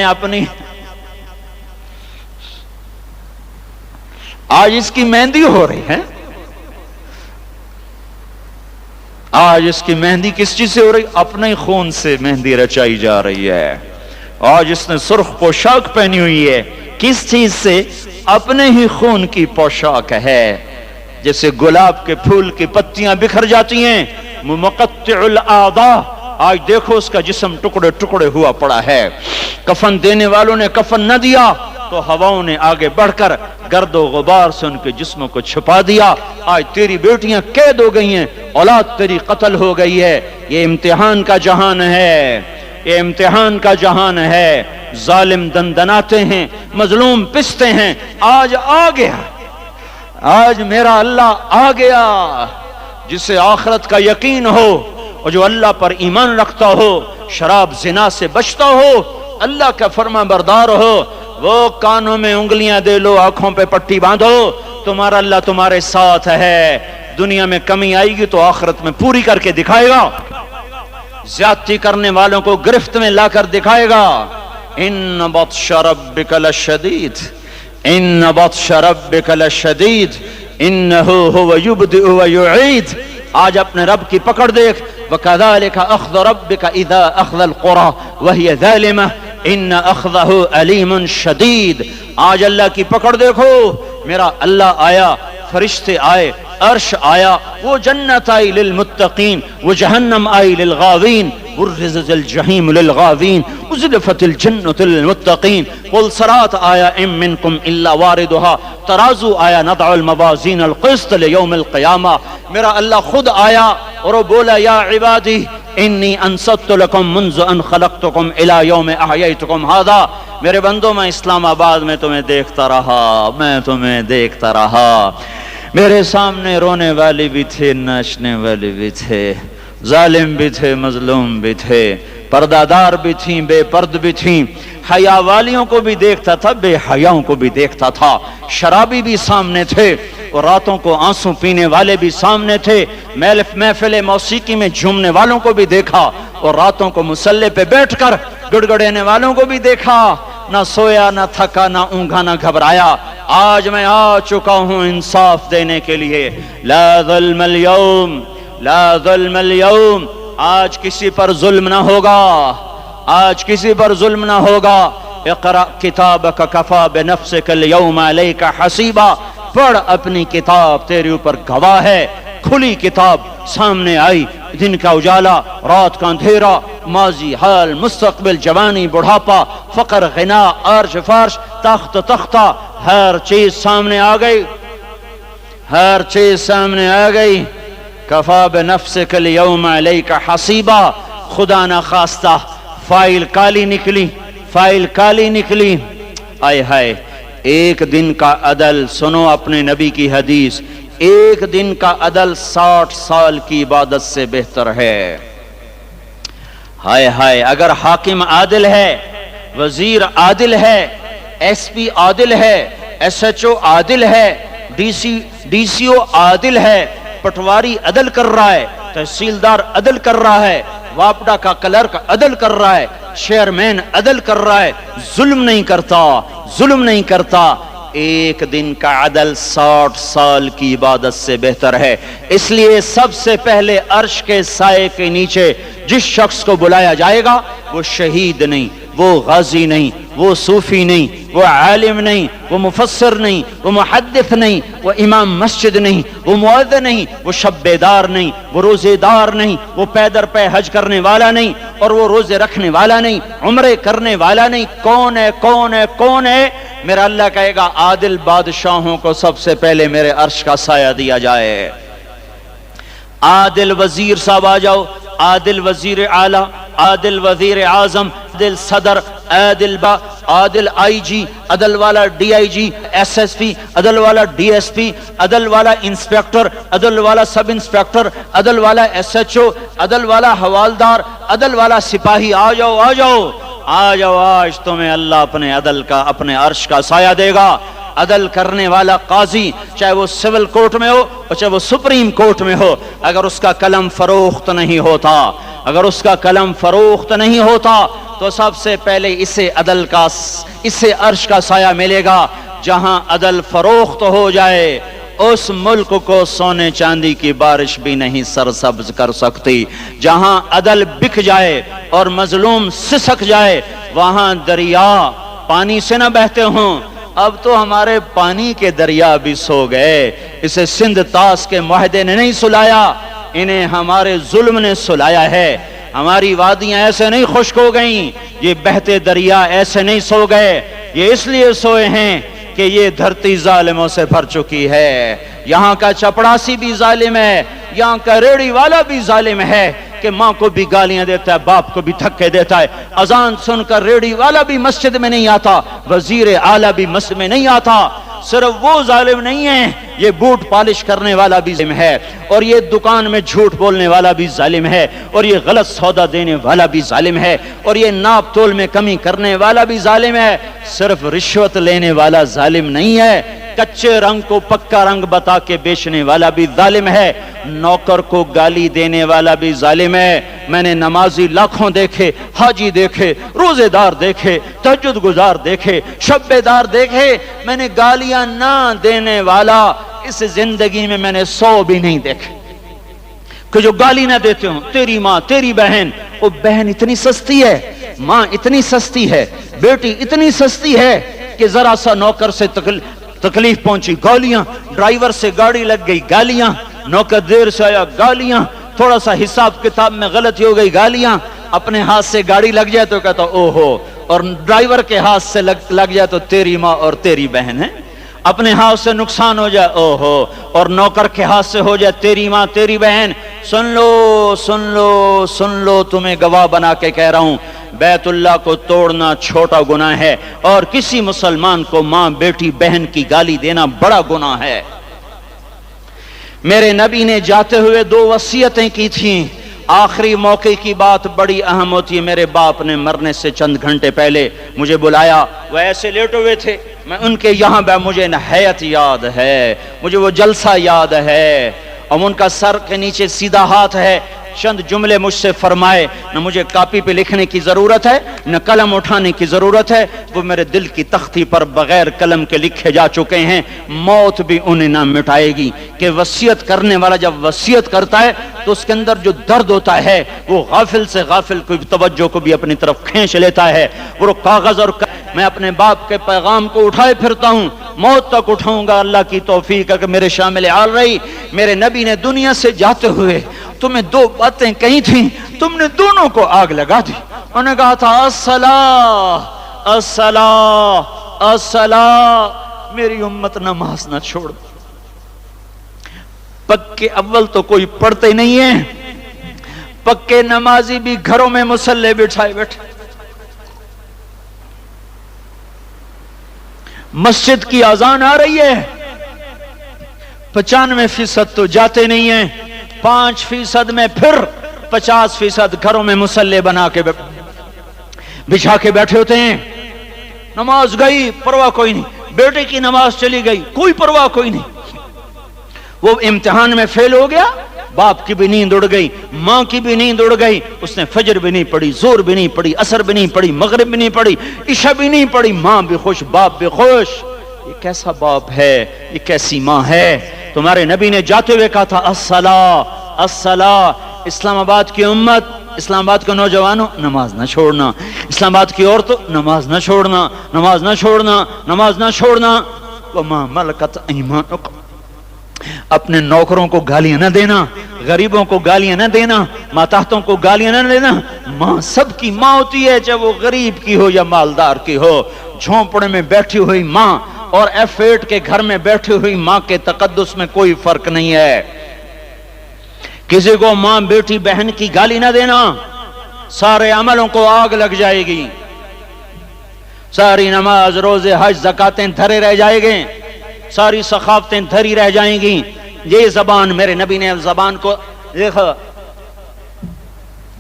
آج اس کی مہندی ہو رہی ہے۔ آج اس کی مہندی کس چیز سے ہو رہی؟ اپنے خون سے مہندی رچائی جا رہی ہے۔ آج اس نے سرخ پوشاک پہنی ہوئی ہے، کس چیز سے؟ اپنے ہی خون کی پوشاک ہے۔ جیسے گلاب کے پھول کی پتیاں بکھر جاتی ہیں، مقطع الاعضاء، آج دیکھو اس کا جسم ٹکڑے ٹکڑے ہوا پڑا ہے۔ کفن دینے والوں نے کفن نہ دیا تو ہواؤں نے آگے بڑھ کر گرد و غبار سے ان کے جسموں کو چھپا دیا۔ آج تیری بیٹیاں قید ہو گئی ہیں، اولاد تیری قتل ہو گئی ہے۔ یہ امتحان کا جہان ہے، یہ امتحان کا جہان ہے۔ ظالم دندناتے ہیں، مظلوم پستے ہیں۔ آج آ گیا، آج میرا اللہ آ گیا، جسے آخرت کا یقین ہو اور جو اللہ پر ایمان رکھتا ہو، شراب زنا سے بچتا ہو، اللہ کا فرما بردار ہو، وہ کانوں میں انگلیاں دے لو، آنکھوں پہ پٹی باندھو، تمہارا اللہ تمہارے ساتھ ہے۔ دنیا میں کمی آئے گی تو آخرت میں پوری کر کے دکھائے گا، زیادتی کرنے والوں کو گرفت میں لا کر دکھائے گا۔ ان بطش ربک لشدید، ان بطش ربک لشدید انہ هو یبدئ ویعید۔ آج اپنے رب کی پکڑ دیکھ، وَكَذَلِكَ أَخْذُ رَبِّكَ إِذَا أَخْذَ الْقُرَى وَهِيَ ظَالِمَةٌ إِنَّ أَخْذَهُ أَلِيمٌ شَدِيدٌ۔ آج اللہ کی پکڑ دیکھو، میرا اللہ آیا، فرشتے آئے، عرش آیا، وہ جنت آئی للمتقین، وہ جہنم آئی للغاوین، برزت الجحیم للغاوین، ازلفت الجنت للمتقین، قل صراط آیا ام منکم الا واردها، ترازو آیا نضع الموازین القسط لیوم القیامہ۔ میرا اللہ خود آیا اور وہ بولا یا عبادی انی انصت لکم منذ ان خلقتکم الى یوم احییتکم هذا۔ میرے بندوں، میں اسلام آباد میں تمہیں دیکھتا رہا، میں تمہیں دیکھتا رہا، میرے سامنے رونے والے بھی تھے، ناچنے والے بھی تھے، ظالم بھی تھے مظلوم بھی تھے، پردادار بھی تھیں بے پرد بھی تھیں، حیا والیوں کو بھی دیکھتا تھا بے حیاؤں کو بھی دیکھتا تھا، شرابی بھی سامنے تھے اور راتوں کو آنسو پینے والے بھی سامنے تھے، محفل موسیقی میں جھومنے والوں کو بھی دیکھا اور راتوں کو مصلی پہ بیٹھ کر گڑگڑانے والوں کو بھی دیکھا، نہ سویا نہ تھکا نہ اونگا نہ گھبرایا۔ آج میں آ چکا ہوں انصاف دینے کے لیے، لا ظلم اليوم لا ظلم اليوم، آج کسی پر ظلم نہ ہوگا، آج کسی پر ظلم نہ ہوگا۔ اقرأ کتابک کفا بنفسک اليوم علیک حسیبا، پڑھ اپنی کتاب، تیرے اوپر گواہ ہے۔ کھلی کتاب سامنے آئی، دن کا اجالا، رات کا اندھیرا، ماضی حال مستقبل، جوانی بڑھاپا، فقر غنا، عرش فرش، تخت تختہ، ہر چیز سامنے آ گئی، ہر چیز سامنے آ گئی۔ کفا بنفسک اليوم علیک حسیبا، خدا نہ خواستہ فائل کالی نکلی، فائل کالی نکلی۔ آئے ہائے، ایک دن کا عدل، سنو اپنے نبی کی حدیث، ایک دن کا عدل 60 سال کی عبادت سے بہتر ہے۔ ہائے ہائے، اگر حاکم عادل ہے، وزیر عادل ہے، ایس پی عادل ہے، ایس ایچ او عادل ہے، ڈی سی او عادل ہے، پٹواری عدل کر رہا ہے، تحصیلدار عدل کر رہا ہے، واپڈا کا کلرک عدل کر رہا ہے، چیئرمین عدل کر رہا ہے، ظلم نہیں کرتا، ظلم نہیں کرتا، ایک دن کا عدل 60 سال کی عبادت سے بہتر ہے۔ اس لیے سب سے پہلے عرش کے سائے کے نیچے جس شخص کو بلایا جائے گا، وہ شہید نہیں، وہ غازی نہیں، وہ صوفی نہیں، وہ عالم نہیں، وہ مفسر نہیں، وہ محدث نہیں، وہ امام مسجد نہیں، وہ مؤذن نہیں، وہ شب بیدار نہیں، وہ روزے دار نہیں، وہ پیدر پہ حج کرنے والا نہیں، اور وہ روزے رکھنے والا نہیں، عمرے کرنے والا نہیں۔ کون ہے کون ہے کون ہے؟ میرا اللہ کہے گا عادل بادشاہوں کو سب سے پہلے میرے عرش کا سایہ دیا جائے۔ عادل وزیر صاحب آ جاؤ، عادل وزیر اعلیٰ، عادل وزیر اعظم، عادل صدر، عادل آئی جی، عدل والا D I G, S S P, عدل والا ڈی ایس پی، عدل والا انسپیکٹر، عدل والا سب انسپیکٹر، عدل والا ایس ایچ او، عدل والا حوالدار، عدل والا سپاہی، آ جاؤ آ جاؤ آ جاؤ، آج تمہیں اللہ اپنے عدل کا، اپنے عرش کا سایہ دے گا۔ عدل کرنے والا قاضی، چاہے وہ سول کورٹ میں ہو اور چاہے وہ سپریم کورٹ میں ہو، اگر اس کا قلم فروخت نہیں ہوتا، اگر اس کا قلم فروخت نہیں ہوتا تو سب سے پہلے اسے عدل کا، اسے عرش کا سایہ ملے گا۔ جہاں عدل فروخت ہو جائے، اس ملک کو سونے چاندی کی بارش بھی نہیں سرسبز کر سکتی۔ جہاں عدل بک جائے اور مظلوم سسک جائے، وہاں دریا پانی سے نہ بہتے ہوں۔ اب تو ہمارے پانی کے دریا بھی سو گئے، اسے سندھ طاس کے معاہدے نے نہیں سلایا، انہیں ہمارے ظلم نے سلایا ہے۔ ہماری وادیاں ایسے نہیں خشک ہو گئیں، یہ بہتے دریا ایسے نہیں سو گئے، یہ اس لیے سوئے ہیں کہ یہ دھرتی ظالموں سے بھر چکی ہے۔ یہاں کا چپڑاسی بھی ظالم ہے، یہاں کا ریڑی والا بھی ظالم ہے کہ ماں کو بھی گالیاں دیتا ہے، باپ کو بھی دھکے دیتا ہے۔ اذان سن کر ریڑی والا بھی مسجد میں نہیں آتا، وزیر اعلیٰ بھی مسجد میں نہیں آتا۔ صرف وہ ظالم نہیں ہے، یہ بوٹ پالش کرنے والا بھی ظالم ہے، اور یہ دکان میں جھوٹ بولنے والا بھی ظالم ہے، اور یہ غلط سودا دینے والا بھی ظالم ہے، اور یہ ناپ تول میں کمی کرنے والا بھی ظالم ہے۔ صرف رشوت لینے والا ظالم نہیں ہے، کچے رنگ کو پکا رنگ بتا کے بیچنے والا بھی ظالم ہے، نوکر کو گالی دینے والا بھی ظالم ہے۔ میں نے نمازی لاکھوں دیکھے، حاجی دیکھے، روزے دار دیکھے، تہجد گزار دیکھے، شب بیدار دیکھے، میں نے گالیاں نہ دینے والا اس زندگی میں میں نے 100 بھی نہیں دیکھے کہ جو گالی نہ دیتے ہوں۔ تیری ماں، تیری بہن، وہ بہن اتنی سستی ہے، ماں اتنی سستی ہے، بیٹی اتنی سستی ہے کہ ذرا سا نوکر سے تکلیف پہنچی گالیاں، ڈرائیور سے گاڑی لگ گئی گالیاں، نوکر دیر سے آیا گالیاں، تھوڑا سا حساب کتاب میں غلطی ہو گئی گالیاں، اپنے ہاتھ سے گاڑی لگ جائے تو کہتا او ہو، اور ڈرائیور کے ہاتھ سے لگ جائے تو تیری ماں اور تیری بہن ہے، اپنے ہاتھ سے نقصان ہو جائے او ہو، اور نوکر کے ہاتھ سے ہو جائے تیری ماں تیری بہن۔ سن لو سن لو سن لو، تمہیں گواہ بنا کے کہہ رہا ہوں، بیت اللہ کو توڑنا چھوٹا گناہ ہے، اور کسی مسلمان کو ماں بیٹی بہن کی گالی دینا بڑا گناہ ہے۔ میرے نبی نے جاتے ہوئے 2 وصیتیں کی تھیں، آخری موقع کی بات بڑی اہم ہوتی ہے. میرے باپ نے مرنے سے چند گھنٹے پہلے مجھے بلایا، وہ ایسے لیٹے ہوئے تھے، میں ان کے یہاں بیٹھا، مجھے نہایت یاد ہے، مجھے وہ جلسہ یاد ہے، اور ان کا سر کے نیچے سیدھا ہاتھ ہے. چند جملے مجھ سے فرمائے، نہ مجھے کاپی پہ لکھنے کی ضرورت ہے نہ قلم اٹھانے کی ضرورت ہے، وہ میرے دل کی تختی پر بغیر قلم کے لکھے جا چکے ہیں. موت بھی انہیں نہ مٹائے گی کہ وصیت کرنے والا جب وصیت کرتا ہے تو اس کے اندر جو درد ہوتا ہے وہ غافل سے غافل کی توجہ کو بھی اپنی طرف کھینچ لیتا ہے. وہ کاغذ اور میں اپنے باپ کے پیغام کو اٹھائے پھرتا ہوں، موت تک اٹھاؤں گا. اللہ کی توفیق ہے کہ میرے شامل حال رہی. میرے نبی نے دنیا سے جاتے ہوئے تمہیں دو باتیں کہی تھیں، تم نے دونوں کو آگ لگا دی. انہوں نے کہا تھا الصلاۃ الصلاۃ الصلاۃ، میری امت نماز نہ چھوڑ. پکے اول تو کوئی پڑھتے نہیں ہیں، پکے نمازی بھی گھروں میں مصلی بٹھائے بیٹھے. مسجد کی اذان آ رہی ہے، 95% تو جاتے نہیں ہیں، 5% میں پھر 50% گھروں میں مصلی بنا کے بچھا کے بیٹھے ہوتے ہیں. نماز گئی پرواہ کوئی نہیں، بیٹے کی نماز چلی گئی کوئی پرواہ کوئی نہیں. وہ امتحان میں فیل ہو گیا، باپ کی بھی نیند اڑ گئی، ماں کی بھی نیند اڑ گئی، اس نے فجر بھی نہیں پڑھی، زور بھی نہیں پڑھی، عصر بھی نہیں پڑھی، مغرب بھی نہیں پڑھی، عشاء بھی نہیں پڑھی. ماں بھی خوش، باپ بھی خوش. یہ کیسا باپ ہے، یہ کیسی ماں ہے. تمہارے نبی نے جاتے ہوئے کہا تھا الصلاۃ الصلاۃ. اسلام آباد کی امت، اسلام آباد کے نوجوانوں، نماز نہ چھوڑنا. اسلام آباد کی عورتوں، نماز نہ چھوڑنا، نماز نہ چھوڑنا، نماز نہ چھوڑنا. وما ملکت ایمانکم، اپنے نوکروں کو گالیاں نہ دینا، غریبوں کو گالیاں نہ دینا، ماتحتوں کو گالیاں نہ دینا. ماں سب کی ماں ہوتی ہے، چاہے وہ غریب کی ہو یا مالدار کی ہو. جھونپڑے میں بیٹھی ہوئی ماں اور F8 کے گھر میں بیٹھی ہوئی ماں کے تقدس میں کوئی فرق نہیں ہے. کسی کو ماں بیٹی بہن کی گالی نہ دینا، سارے عملوں کو آگ لگ جائے گی. ساری نماز روزے حج زکاتیں دھرے رہ جائیں گے، ساری سخاوتیں دھری رہ جائیں گی. یہ زبان، میرے نبی نے زبان کو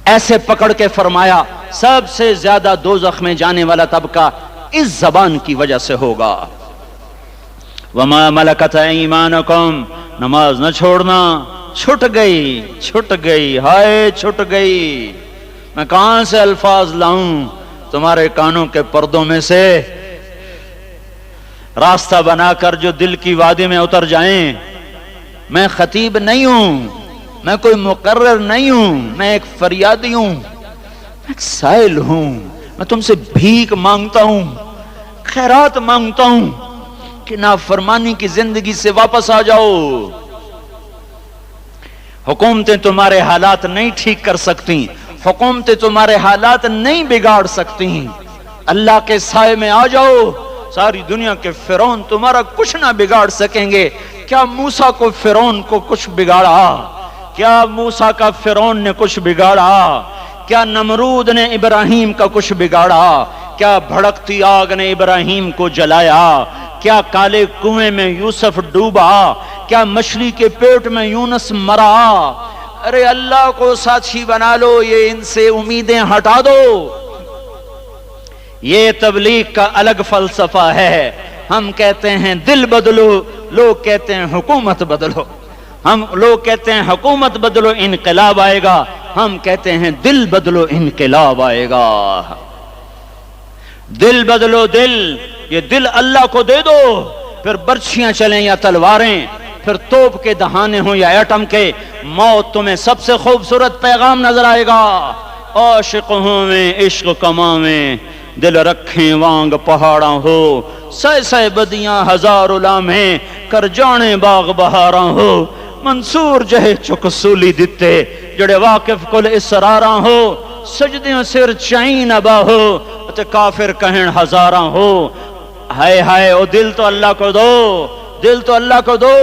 ایسے پکڑ کے فرمایا سب سے زیادہ دوزخ میں جانے والا طبقہ اس زبان کی وجہ سے ہوگا. وما ملکت ایمانکم، نماز نہ چھوڑنا. چھٹ گئی ہائے چھٹ گئی. میں کہاں سے الفاظ لاؤں، تمہارے کانوں کے پردوں میں سے راستہ بنا کر جو دل کی وادی میں اتر جائیں. میں خطیب نہیں ہوں، میں کوئی مقرر نہیں ہوں، میں ایک فریادی ہوں، میں ایک سائل ہوں. میں تم سے بھیک مانگتا ہوں، خیرات مانگتا ہوں کہ نافرمانی کی زندگی سے واپس آ جاؤ. حکومتیں تمہارے حالات نہیں ٹھیک کر سکتی، حکومتیں تمہارے حالات نہیں بگاڑ سکتی. اللہ کے سائے میں آ جاؤ. ساری دنیا کے فرعون تمہارا کچھ نہ بگاڑ سکیں گے. کیا موسیٰ کو فرعون کو کچھ بگاڑا؟ کیا موسیٰ کا فرعون نے کچھ بگاڑا؟ کیا نمرود نے ابراہیم کا کچھ بگاڑا؟ کیا بھڑکتی آگ نے ابراہیم کو جلایا؟ کیا کالے کنویں میں یوسف ڈوبا؟ کیا مچھلی کے پیٹ میں یونس مرا؟ ارے اللہ کو ساتھی بنا لو، یہ ان سے امیدیں ہٹا دو. یہ تبلیغ کا الگ فلسفہ ہے. ہم کہتے ہیں دل بدلو، لوگ کہتے ہیں حکومت بدلو. ہم لوگ کہتے ہیں حکومت بدلو انقلاب آئے گا، ہم کہتے ہیں دل بدلو انقلاب آئے گا. دل بدلو دل، یہ دل اللہ کو دے دو. پھر برچھیاں چلیں یا تلواریں، پھر توپ کے دہانے ہوں یا ایٹم کے، موت تمہیں سب سے خوبصورت پیغام نظر آئے گا. عاشق ہوں میں عشق کماویں، دل رکھیں وانگ پہاڑاں ہو. سہ سہ بدیاں ہزار لامہیں، کر جانے باغ بہاراں ہو. منصور جہے چک سولی دتے، جڑے واقف کل اسراراں ہو. سجدیوں سر چائیں نبا ہو، تے کافر کہن ہزاراں ہو. ہائے ہائے او دل تو اللہ کو دو، دل تو اللہ کو دو.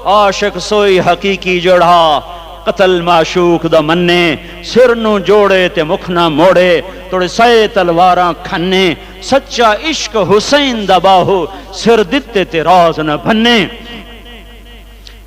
عاشق سوئی حقیقی جڑا، قتل معشوق دا مننے. سر نو جوڑے تے مکھ نہ موڑے، توڑے سائے تلواراں کھنے. سچا عشق حسین دا باہو، سر دتے تے راز نہ بھنے.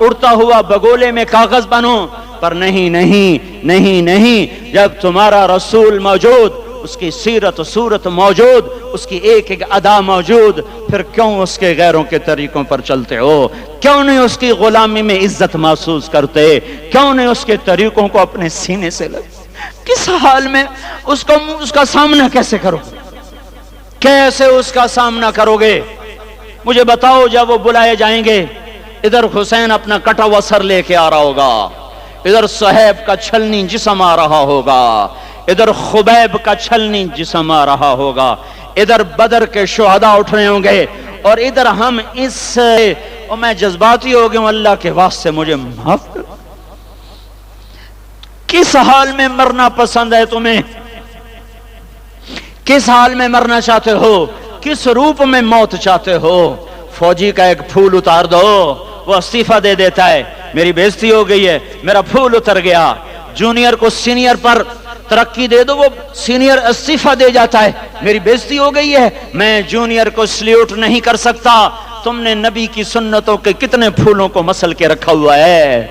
اڑتا ہوا بگولے میں کاغذ بنو، پر نہیں نہیں نہیں نہیں، جب تمہارا رسول موجود، اس کی سیرت و صورت موجود، اس کی ایک ایک ادا موجود، پھر کیوں اس کے غیروں کے طریقوں پر چلتے ہو؟ کیوں نہیں اس کی غلامی میں عزت محسوس کرتے؟ کیوں نہیں اس کے طریقوں کو اپنے سینے سے لگتے؟ کس حال میں اس کا سامنا کیسے کرو؟ کیسے اس کا سامنا کرو گے؟ مجھے بتاؤ، جب وہ بلائے جائیں گے، ادھر حسین اپنا کٹا ہوا سر لے کے آ رہا ہوگا، ادھر صہیب کا چھلنی جسم آ رہا ہوگا، ادھر خبیب کا چھلنی جسم آ رہا ہوگا، ادھر بدر کے شہداء اٹھ رہے ہوں گے، اور ادھر ہم اور میں جذباتی ہو گیا ہوں، اللہ کے واسطے مجھے معاف کر۔ کس حال میں مرنا پسند ہے تمہیں؟ کس حال میں مرنا چاہتے ہو؟ کس روپ میں موت چاہتے ہو؟ فوجی کا ایک پھول اتار دو، وہ استعفیٰ دے دیتا ہے، میری بےزتی ہو گئی ہے، میرا پھول اتر گیا۔ جونیئر کو سینئر پر ترقی دے دو، وہ سینئر استعفیٰ دے جاتا ہے، میری بےزتی ہو گئی ہے، میں جونیئر کو سلیوٹ نہیں کر سکتا۔ تم نے نبی کی سنتوں کے کتنے پھولوں کو مسل کے رکھا ہوا ہے؟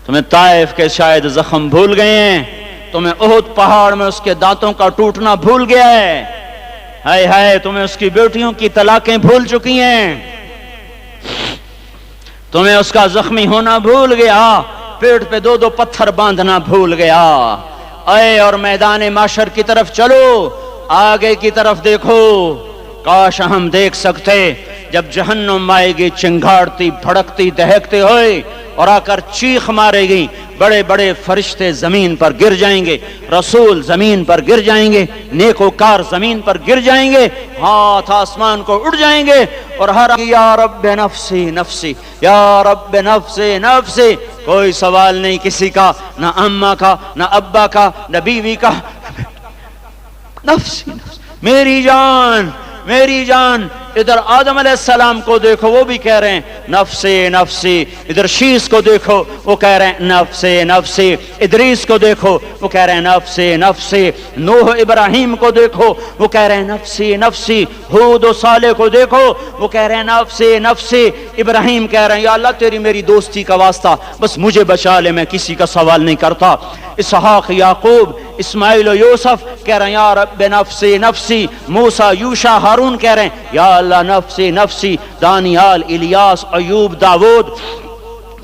تمہیں طائف کے شاید زخم بھول گئے ہیں، تمہیں احد پہاڑ میں اس کے دانتوں کا ٹوٹنا بھول گیا ہے، ہائے ہائے تمہیں اس کی بیٹیوں کی طلاقیں بھول چکی ہیں، تمہیں اس کا زخمی ہونا بھول گیا، پیٹ پہ دو دو پتھر باندھنا بھول گیا۔ اے اور میدان معاشر کی طرف چلو، آگے کی طرف دیکھو، کاش ہم دیکھ سکتے جب جہنم آئے گی چنگاڑتی بھڑکتی دہکتے ہوئے اور آ کر چیخ مارے گی، بڑے بڑے فرشتے زمین پر گر جائیں گے، رسول زمین پر گر جائیں گے، نیکوکار زمین پر گر جائیں گے، ہاتھ آسمان کو اڑ جائیں گے، اور ہر یا رب نفسی نفسی، یا رب نفسی نفسی، کوئی سوال نہیں کسی کا، نہ اماں کا، نہ ابا کا، نہ بیوی کا، نفسی نفسی، میری جان میری جان۔ ادھر آدم علیہ السلام کو دیکھو، وہ بھی کہہ رہے ہیں نفسی نفسی، ادھر شیس کو دیکھو، وہ کہہ رہے ہیں نفسی نفسی، ادریس کو دیکھو، وہ کہہ رہے ہیں نفسی نفسی، نوح ابراہیم کو دیکھو، وہ کہہ رہے ہیں نفسی نفسی، ہود و صالح کو دیکھو، وہ کہہ رہے ہیں نفسی نفسی، ابراہیم کہہ رہے ہیں یا اللہ تیری میری دوستی کا واسطہ بس مجھے بچا لے، میں کسی کا سوال نہیں کرتا۔ اسحاق یعقوب اسماعیل و یوسف کہہ رہے ہیں یا رب نفسی نفسی، موسیٰ یوشع ہارون کہہ رہے ہیں یا اللہ نفسی نفسی، دانیال الیاس ایوب داود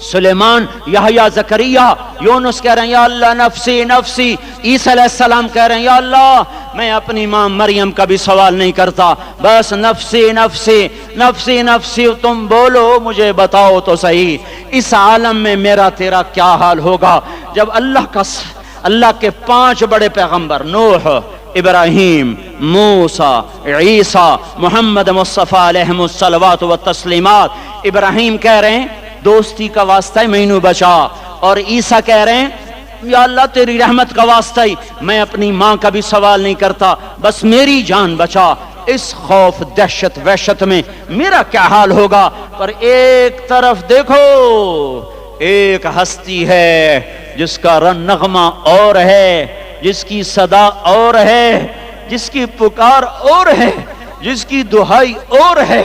سلیمان یحییٰ زکریا یونس کہہ رہے ہیں یا اللہ نفسی نفسی، عیسیٰ علیہ السلام کہہ رہے ہیں یا اللہ میں اپنی ماں مریم کا بھی سوال نہیں کرتا، بس نفسی نفسی نفسی نفسی، تم بولو مجھے بتاؤ تو صحیح اس عالم میں میرا تیرا کیا حال ہوگا جب اللہ کے 5 بڑے پیغمبر نوح، ابراہیم، موسیٰ، عیسیٰ، محمد مصطفیٰ علیہ الصلوات والتسلیمات، ابراہیم کہہ رہے ہیں دوستی کا واسطہ مینو بچا، اور عیسیٰ کہہ رہے ہیں یا اللہ تیری رحمت کا واسطہ ہی میں اپنی ماں کا بھی سوال نہیں کرتا، بس میری جان بچا۔ اس خوف دہشت وحشت میں میرا کیا حال ہوگا؟ پر ایک طرف دیکھو، ایک ہستی ہے جس کا نغمہ اور ہے، جس کی صدا اور ہے، جس کی پکار اور ہے، جس کی دہائی اور ہے،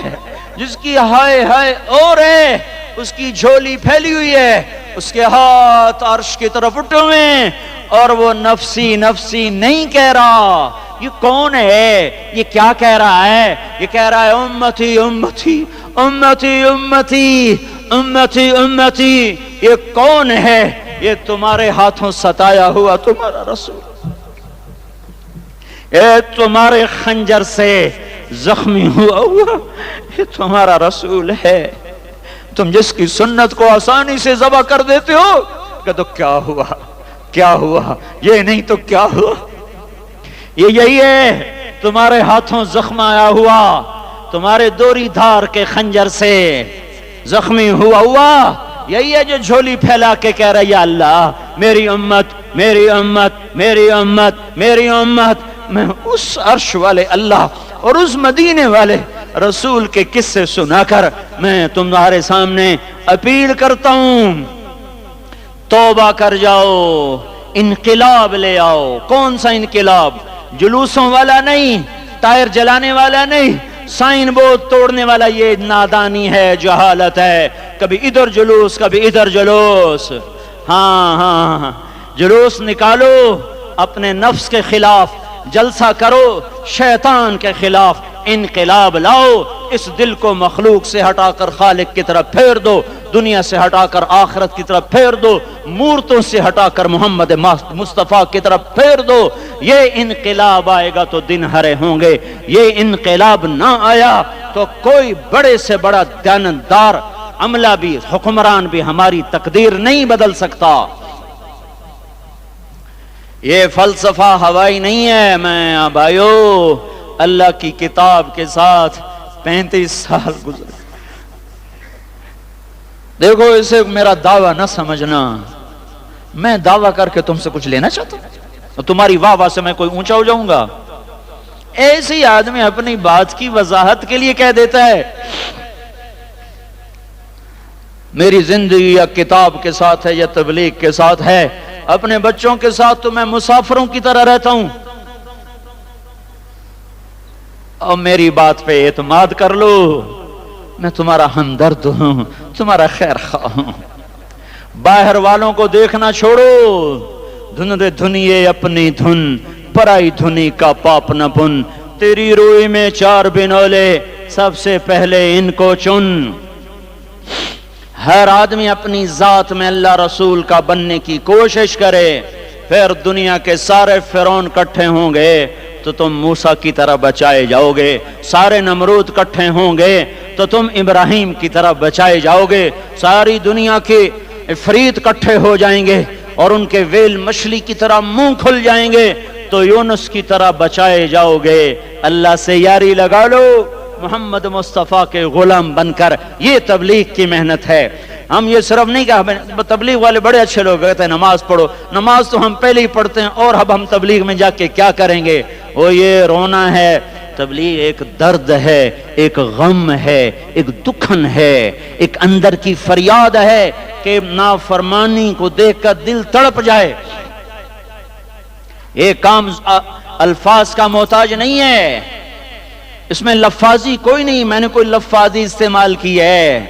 جس کی ہائے ہائے اور ہے، اس کی جھولی پھیلی ہوئی ہے، اس کے ہاتھ عرش کی طرف اٹھے ہوئے ہیں، اور وہ نفسی نفسی نہیں کہہ رہا۔ یہ کون ہے؟ یہ کیا کہہ رہا ہے؟ یہ کہہ رہا ہے امتی امتی امتی امتی امتی امتی۔ یہ کون ہے؟ یہ تمہارے ہاتھوں ستایا ہوا تمہارا رسول، یہ تمہارے خنجر سے زخمی ہوا یہ تمہارا رسول ہے۔ تم جس کی سنت کو آسانی سے ذبح کر دیتے ہو کہ تو کیا ہوا کیا ہوا، یہ نہیں تو کیا ہوا۔ یہ یہی ہے تمہارے ہاتھوں زخم آیا ہوا، تمہارے دوری دھار کے خنجر سے زخمی ہوا یہی ہے جو جھولی پھیلا کے کہہ رہا ہے یا اللہ میری امت میری امت میری امت میری امت۔ میں اس عرش والے اللہ اور اس مدینے والے رسول کے قصے سنا کر میں تمہارے سامنے اپیل کرتا ہوں، توبہ کر جاؤ، انقلاب لے آؤ۔ کون سا انقلاب؟ جلوسوں والا نہیں، ٹائر جلانے والا نہیں، سائن بورڈ توڑنے والا یہ نادانی ہے، جہالت ہے، کبھی ادھر جلوس کبھی ادھر جلوس۔ ہاں جلوس نکالو اپنے نفس کے خلاف، جلسہ کرو شیطان کے خلاف، انقلاب لاؤ، اس دل کو مخلوق سے ہٹا کر خالق کی طرف پھیر دو، دنیا سے ہٹا کر آخرت کی طرف پھیر دو، مورتوں سے ہٹا کر محمد مصطفیٰ کی طرف پھیر دو۔ یہ انقلاب آئے گا تو دن ہرے ہوں گے، یہ انقلاب نہ آیا تو کوئی بڑے سے بڑا دیانتدار عملہ بھی، حکمران بھی ہماری تقدیر نہیں بدل سکتا۔ یہ فلسفہ ہوائی نہیں ہے۔ میں بھائیو اللہ کی کتاب کے ساتھ 35 سال گزرے، دیکھو اسے میرا دعویٰ نہ سمجھنا، میں دعویٰ کر کے تم سے کچھ لینا چاہتا ہوں، تمہاری واہ واہ سے میں کوئی اونچا ہو جاؤں گا؟ ایسے ہی آدمی اپنی بات کی وضاحت کے لیے کہہ دیتا ہے میری زندگی یا کتاب کے ساتھ ہے یا تبلیغ کے ساتھ ہے، اپنے بچوں کے ساتھ تو میں مسافروں کی طرح رہتا ہوں، اور میری بات پہ اعتماد کر لو، میں تمہارا ہمدرد ہوں، تمہارا خیر خواہ ہوں۔ باہر والوں کو دیکھنا چھوڑو، دھن دے دھنیے اپنی دھن، پرائی دھنی کا پاپ نہ بن، تیری روئی میں 4 بنولے، سب سے پہلے ان کو چن۔ ہر آدمی اپنی ذات میں اللہ رسول کا بننے کی کوشش کرے، پھر دنیا کے سارے فرعون کٹھے ہوں گے تو تم موسیٰ کی طرح بچائے جاؤ گے، سارے نمرود کٹھے ہوں گے تو تم ابراہیم کی طرح بچائے جاؤ گے، ساری دنیا کے عفریت کٹھے ہو جائیں گے اور ان کے ویل مچھلی کی طرح منہ کھل جائیں گے تو یونس کی طرح بچائے جاؤ گے۔ اللہ سے یاری لگا لو، محمد مصطفیٰ کے غلام بن کر، یہ تبلیغ کی محنت ہے۔ ہم یہ صرف نہیں کہا، تبلیغ والے بڑے اچھے لوگ کہتے ہیں نماز پڑھو، نماز تو ہم پہلے ہی پڑھتے ہیں، اور اب ہم تبلیغ میں جا کے کیا کریں گے؟ وہ یہ رونا ہے۔ تبلیغ ایک درد ہے، ایک غم ہے، ایک دکھن ہے، ایک اندر کی فریاد ہے کہ نافرمانی کو دیکھ کر دل تڑپ جائے۔ یہ کام الفاظ کا محتاج نہیں ہے، اس میں لفاظی کوئی نہیں، میں نے کوئی لفاظی استعمال کی ہے،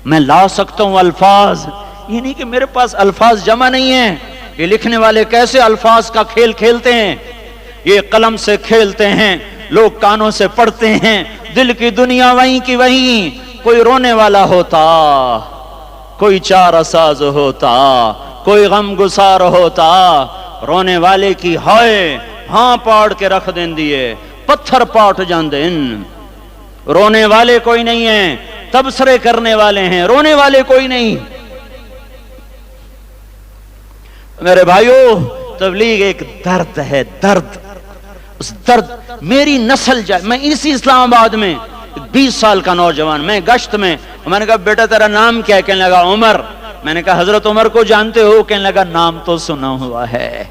میں لا سکتا ہوں الفاظ، یہ نہیں کہ میرے پاس الفاظ جمع نہیں ہیں۔ یہ لکھنے والے کیسے الفاظ کا کھیل کھیلتے ہیں، یہ قلم سے کھیلتے ہیں، لوگ کانوں سے پڑھتے ہیں، دل کی دنیا وہیں کی وہیں۔ کوئی رونے والا ہوتا، کوئی چارہ ساز ہوتا، کوئی غم گسار ہوتا، رونے والے کی ہائے ہاں پاڑ کے رکھ دیں دیے، پتھر پاٹ جان دیں۔ رونے والے کوئی نہیں ہیں، تبصرے کرنے والے ہیں، رونے والے کوئی نہیں۔ میرے بھائیو تبلیغ ایک درد ہے، درد، اس درد میری نسل جائے۔ میں اسی اسلام آباد میں 20 سال کا نوجوان، میں گشت میں نے کہا بیٹا تیرا نام کیا ہے؟ کہنے لگا عمر۔ میں نے کہا حضرت عمر کو جانتے ہو؟ کہنے لگا نام تو سنا ہوا ہے۔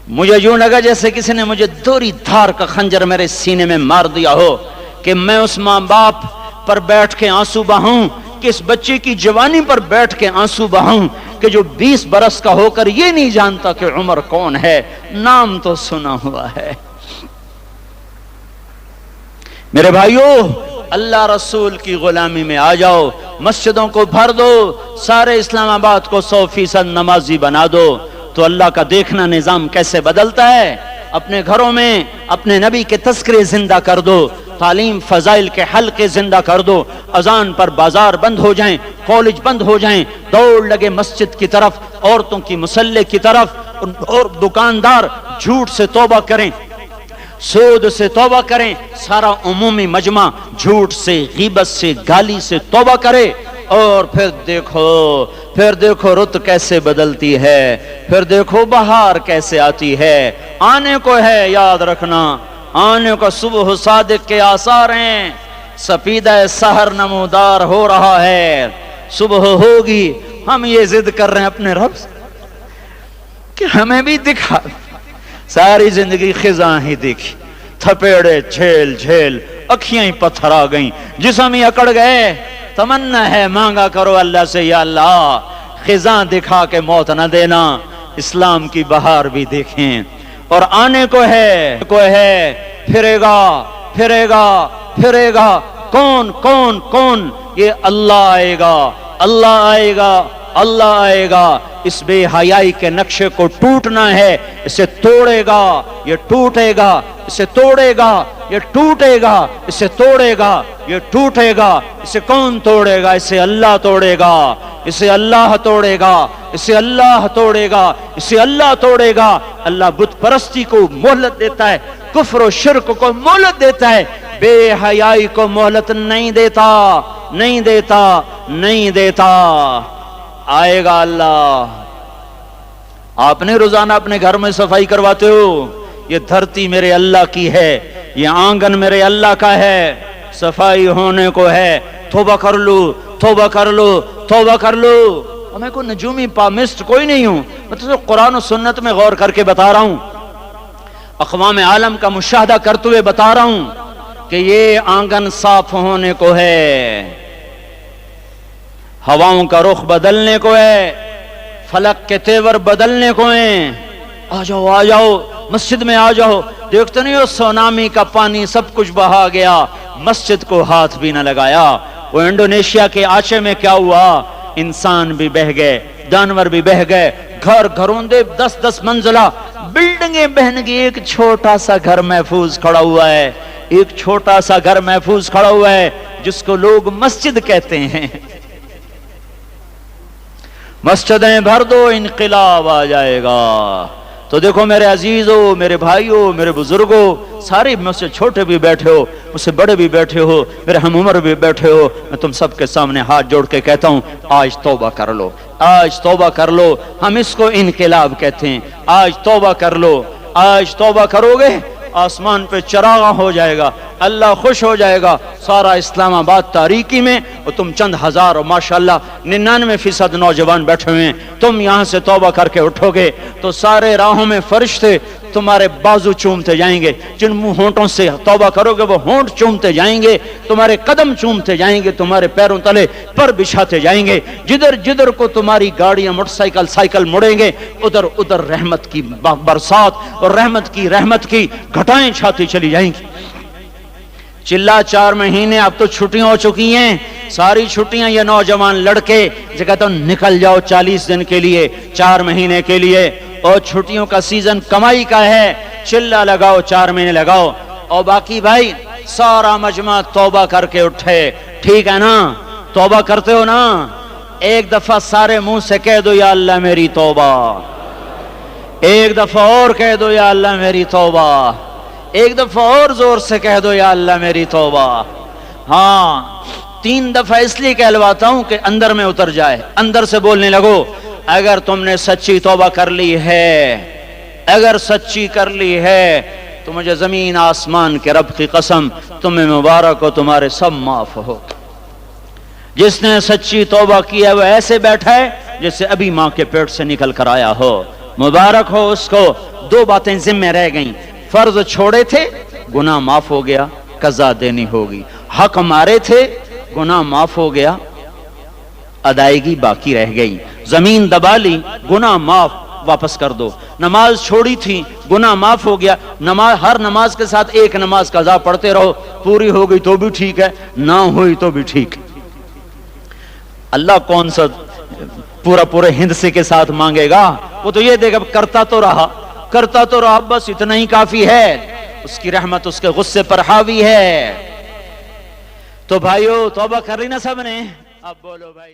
مجھے یوں لگا جیسے کسی نے مجھے دوری دھار کا خنجر میرے سینے میں مار دیا ہو، کہ میں اس ماں باپ پر بیٹھ کے آنسو بہاؤں، کہ اس بچے کی جوانی پر بیٹھ کے آنسو بہاؤں، کہ جو 20 برس کا ہو کر یہ نہیں جانتا کہ عمر کون ہے، نام تو سنا ہوا ہے۔ میرے بھائیو اللہ رسول کی غلامی میں آ جاؤ، مسجدوں کو بھر دو، سارے اسلام آباد کو 100% نمازی بنا دو، تو اللہ کا دیکھنا نظام کیسے بدلتا ہے۔ اپنے گھروں میں اپنے نبی کے تذکرے زندہ کر دو، تعلیم فضائل کے حلقے زندہ کر دو، اذان پر بازار بند ہو جائیں، کالج بند ہو جائیں، دوڑ لگے مسجد کی طرف، عورتوں کی مصلے کی طرف، اور دکاندار جھوٹ سے توبہ کریں، سود سے توبہ کریں، سارا عمومی مجمع جھوٹ سے، غیبت سے، گالی سے توبہ کرے، اور پھر دیکھو رت کیسے بدلتی ہے، پھر دیکھو بہار کیسے آتی ہے۔ آنے کو ہے، یاد رکھنا، آنے کو صبح صادق کے آثار ہیں، سپیدہ سحر نمودار ہو رہا ہے، صبح ہوگی۔ ہم یہ ضد کر رہے ہیں اپنے رب سے کہ ہمیں بھی دکھا۔ ساری زندگی خزاں ہی دیکھی، تھپیڑے جھیل جھیل، اکھیاں ہی پتھر آ گئیں، جسم ہی اکڑ گئے۔ تمنا ہے مانگا کرو اللہ سے، یا اللہ خزاں دکھا کے موت نہ دینا، اسلام کی بہار بھی دیکھیں۔ اور آنے کو ہے پھرے گا، پھرے گا پھرے گا، کون کون کون؟ یہ اللہ آئے گا، اللہ آئے گا، اللہ آئے گا۔ اس بے حیائی کے نقشے کو ٹوٹنا ہے، اسے توڑے گا، یہ ٹوٹے گا، اسے توڑے گا، یہ ٹوٹے گا، اسے توڑے گا، یہ ٹوٹے گا۔ اسے کون توڑے گا؟ اسے اللہ توڑے گا، اسے اللہ توڑے گا، اسے اللہ توڑے گا، اسے اللہ توڑے گا۔ اللہ بت پرستی کو مہلت دیتا ہے، کفر و شرک کو مہلت دیتا ہے، بے حیائی کو مہلت نہیں دیتا، نہیں دیتا، نہیں دیتا۔ آئے گا اللہ۔ آپ نے روزانہ اپنے گھر میں صفائی کرواتے ہو؟ یہ دھرتی میرے اللہ کی ہے، یہ آنگن میرے اللہ کا ہے، صفائی ہونے کو ہے، توبہ کر لو، توبہ کر لو، توبہ کر لو۔ اور میں کوئی نجومی پامسٹ کوئی نہیں ہوں، میں تو قرآن و سنت میں غور کر کے بتا رہا ہوں، اقوام عالم کا مشاہدہ کرتے ہوئے بتا رہا ہوں کہ یہ آنگن صاف ہونے کو ہے، ہواؤں کا رخ بدلنے کو ہے، فلک کے تیور بدلنے کو ہیں۔ آ جاؤ آ جاؤ، مسجد میں آ جاؤ۔ دیکھتے نہیں ہو سونامی کا پانی سب کچھ بہا گیا، مسجد کو ہاتھ بھی نہ لگایا۔ وہ انڈونیشیا کے آچے میں کیا ہوا؟ انسان بھی بہ گئے، جانور بھی بہ گئے، گھر گھروندے 10-10 منزلہ بلڈنگیں بہن گئی، ایک چھوٹا سا گھر محفوظ کھڑا ہوا ہے، ایک چھوٹا سا گھر محفوظ کھڑا ہوا ہے جس کو لوگ مسجد کہتے ہیں۔ مسجدیں بھر دو، انقلاب آ جائے گا۔ تو دیکھو میرے عزیزو، میرے بھائیو، میرے بزرگو، سارے مجھ سے چھوٹے بھی بیٹھے ہو، مجھ سے بڑے بھی بیٹھے ہو، میرے ہم عمر بھی بیٹھے ہو، میں تم سب کے سامنے ہاتھ جوڑ کے کہتا ہوں آج توبہ کر لو، آج توبہ کر لو۔ ہم اس کو انقلاب کہتے ہیں۔ آج توبہ کر لو، آج توبہ کرو گے آسمان پہ چراغاں ہو جائے گا، اللہ خوش ہو جائے گا، سارا اسلام آباد تاریکی میں، اور تم چند ہزار اور ماشاءاللہ 99% نوجوان بیٹھے ہوئے ہیں، تم یہاں سے توبہ کر کے اٹھو گے تو سارے راہوں میں فرشتے تمہارے بازو چومتے جائیں گے، جن منہ ہونٹوں سے توبہ کرو گے وہ ہونٹ چومتے جائیں گے، تمہارے قدم چومتے جائیں گے، تمہارے پیروں تلے پر بچھاتے جائیں گے، جدھر جدھر کو تمہاری گاڑیاں موٹر سائیکل سائیکل مڑیں گے ادھر ادھر رحمت کی برسات اور رحمت کی گھٹائیں چھاتی چلی جائیں گی۔ چلا 4 مہینے اب تو چھٹیاں ہو چکی ہیں، ساری چھٹیاں یہ نوجوان لڑکے جو کہتا ہوں نکل جاؤ 40 دن کے لیے، 4 مہینے کے لیے، اور چھٹیوں کا سیزن کمائی کا ہے، چلا لگاؤ 4 مہینے لگاؤ، اور باقی بھائی سارا مجمع توبہ کر کے اٹھے، ٹھیک ہے نا؟ توبہ کرتے ہو نا؟ ایک دفعہ سارے منہ سے کہہ دو یا اللہ میری توبہ، ایک دفعہ اور کہہ دو یا اللہ میری توبہ، ایک دفعہ اور زور سے کہہ دو یا اللہ میری توبہ۔ ہاں 3 دفعہ اس لیے کہلواتا ہوں کہ اندر میں اتر جائے، اندر سے بولنے لگو۔ اگر تم نے سچی توبہ کر لی ہے، اگر سچی کر لی ہے تو مجھے زمین آسمان کے رب کی قسم تمہیں مبارک ہو، تمہارے سب معاف ہو۔ جس نے سچی توبہ کی ہے وہ ایسے بیٹھا ہے جیسے ابھی ماں کے پیٹ سے نکل کر آیا ہو، مبارک ہو اس کو۔ 2 باتیں ذمہ رہ گئیں، فرض چھوڑے تھے گناہ معاف ہو گیا، قضا دینی ہوگی، حق مارے تھے گناہ معاف ہو گیا، ادائیگی باقی رہ گئی، زمین دبا لی گناہ معاف، واپس کر دو، نماز چھوڑی تھی گناہ معاف ہو گیا، ہر نماز کے ساتھ ایک نماز قضا پڑھتے رہو، پوری ہو گئی تو بھی ٹھیک ہے، نہ ہوئی تو بھی ٹھیک ہے۔ اللہ کون سا پورے ہندسے کے ساتھ مانگے گا؟ وہ تو یہ دیکھا کرتا تو رہا بس اتنا ہی کافی ہے، اس کی رحمت اس کے غصے پر حاوی ہے۔ تو بھائیو توبہ کر لی نا سب نے؟ اب بولو بھائی۔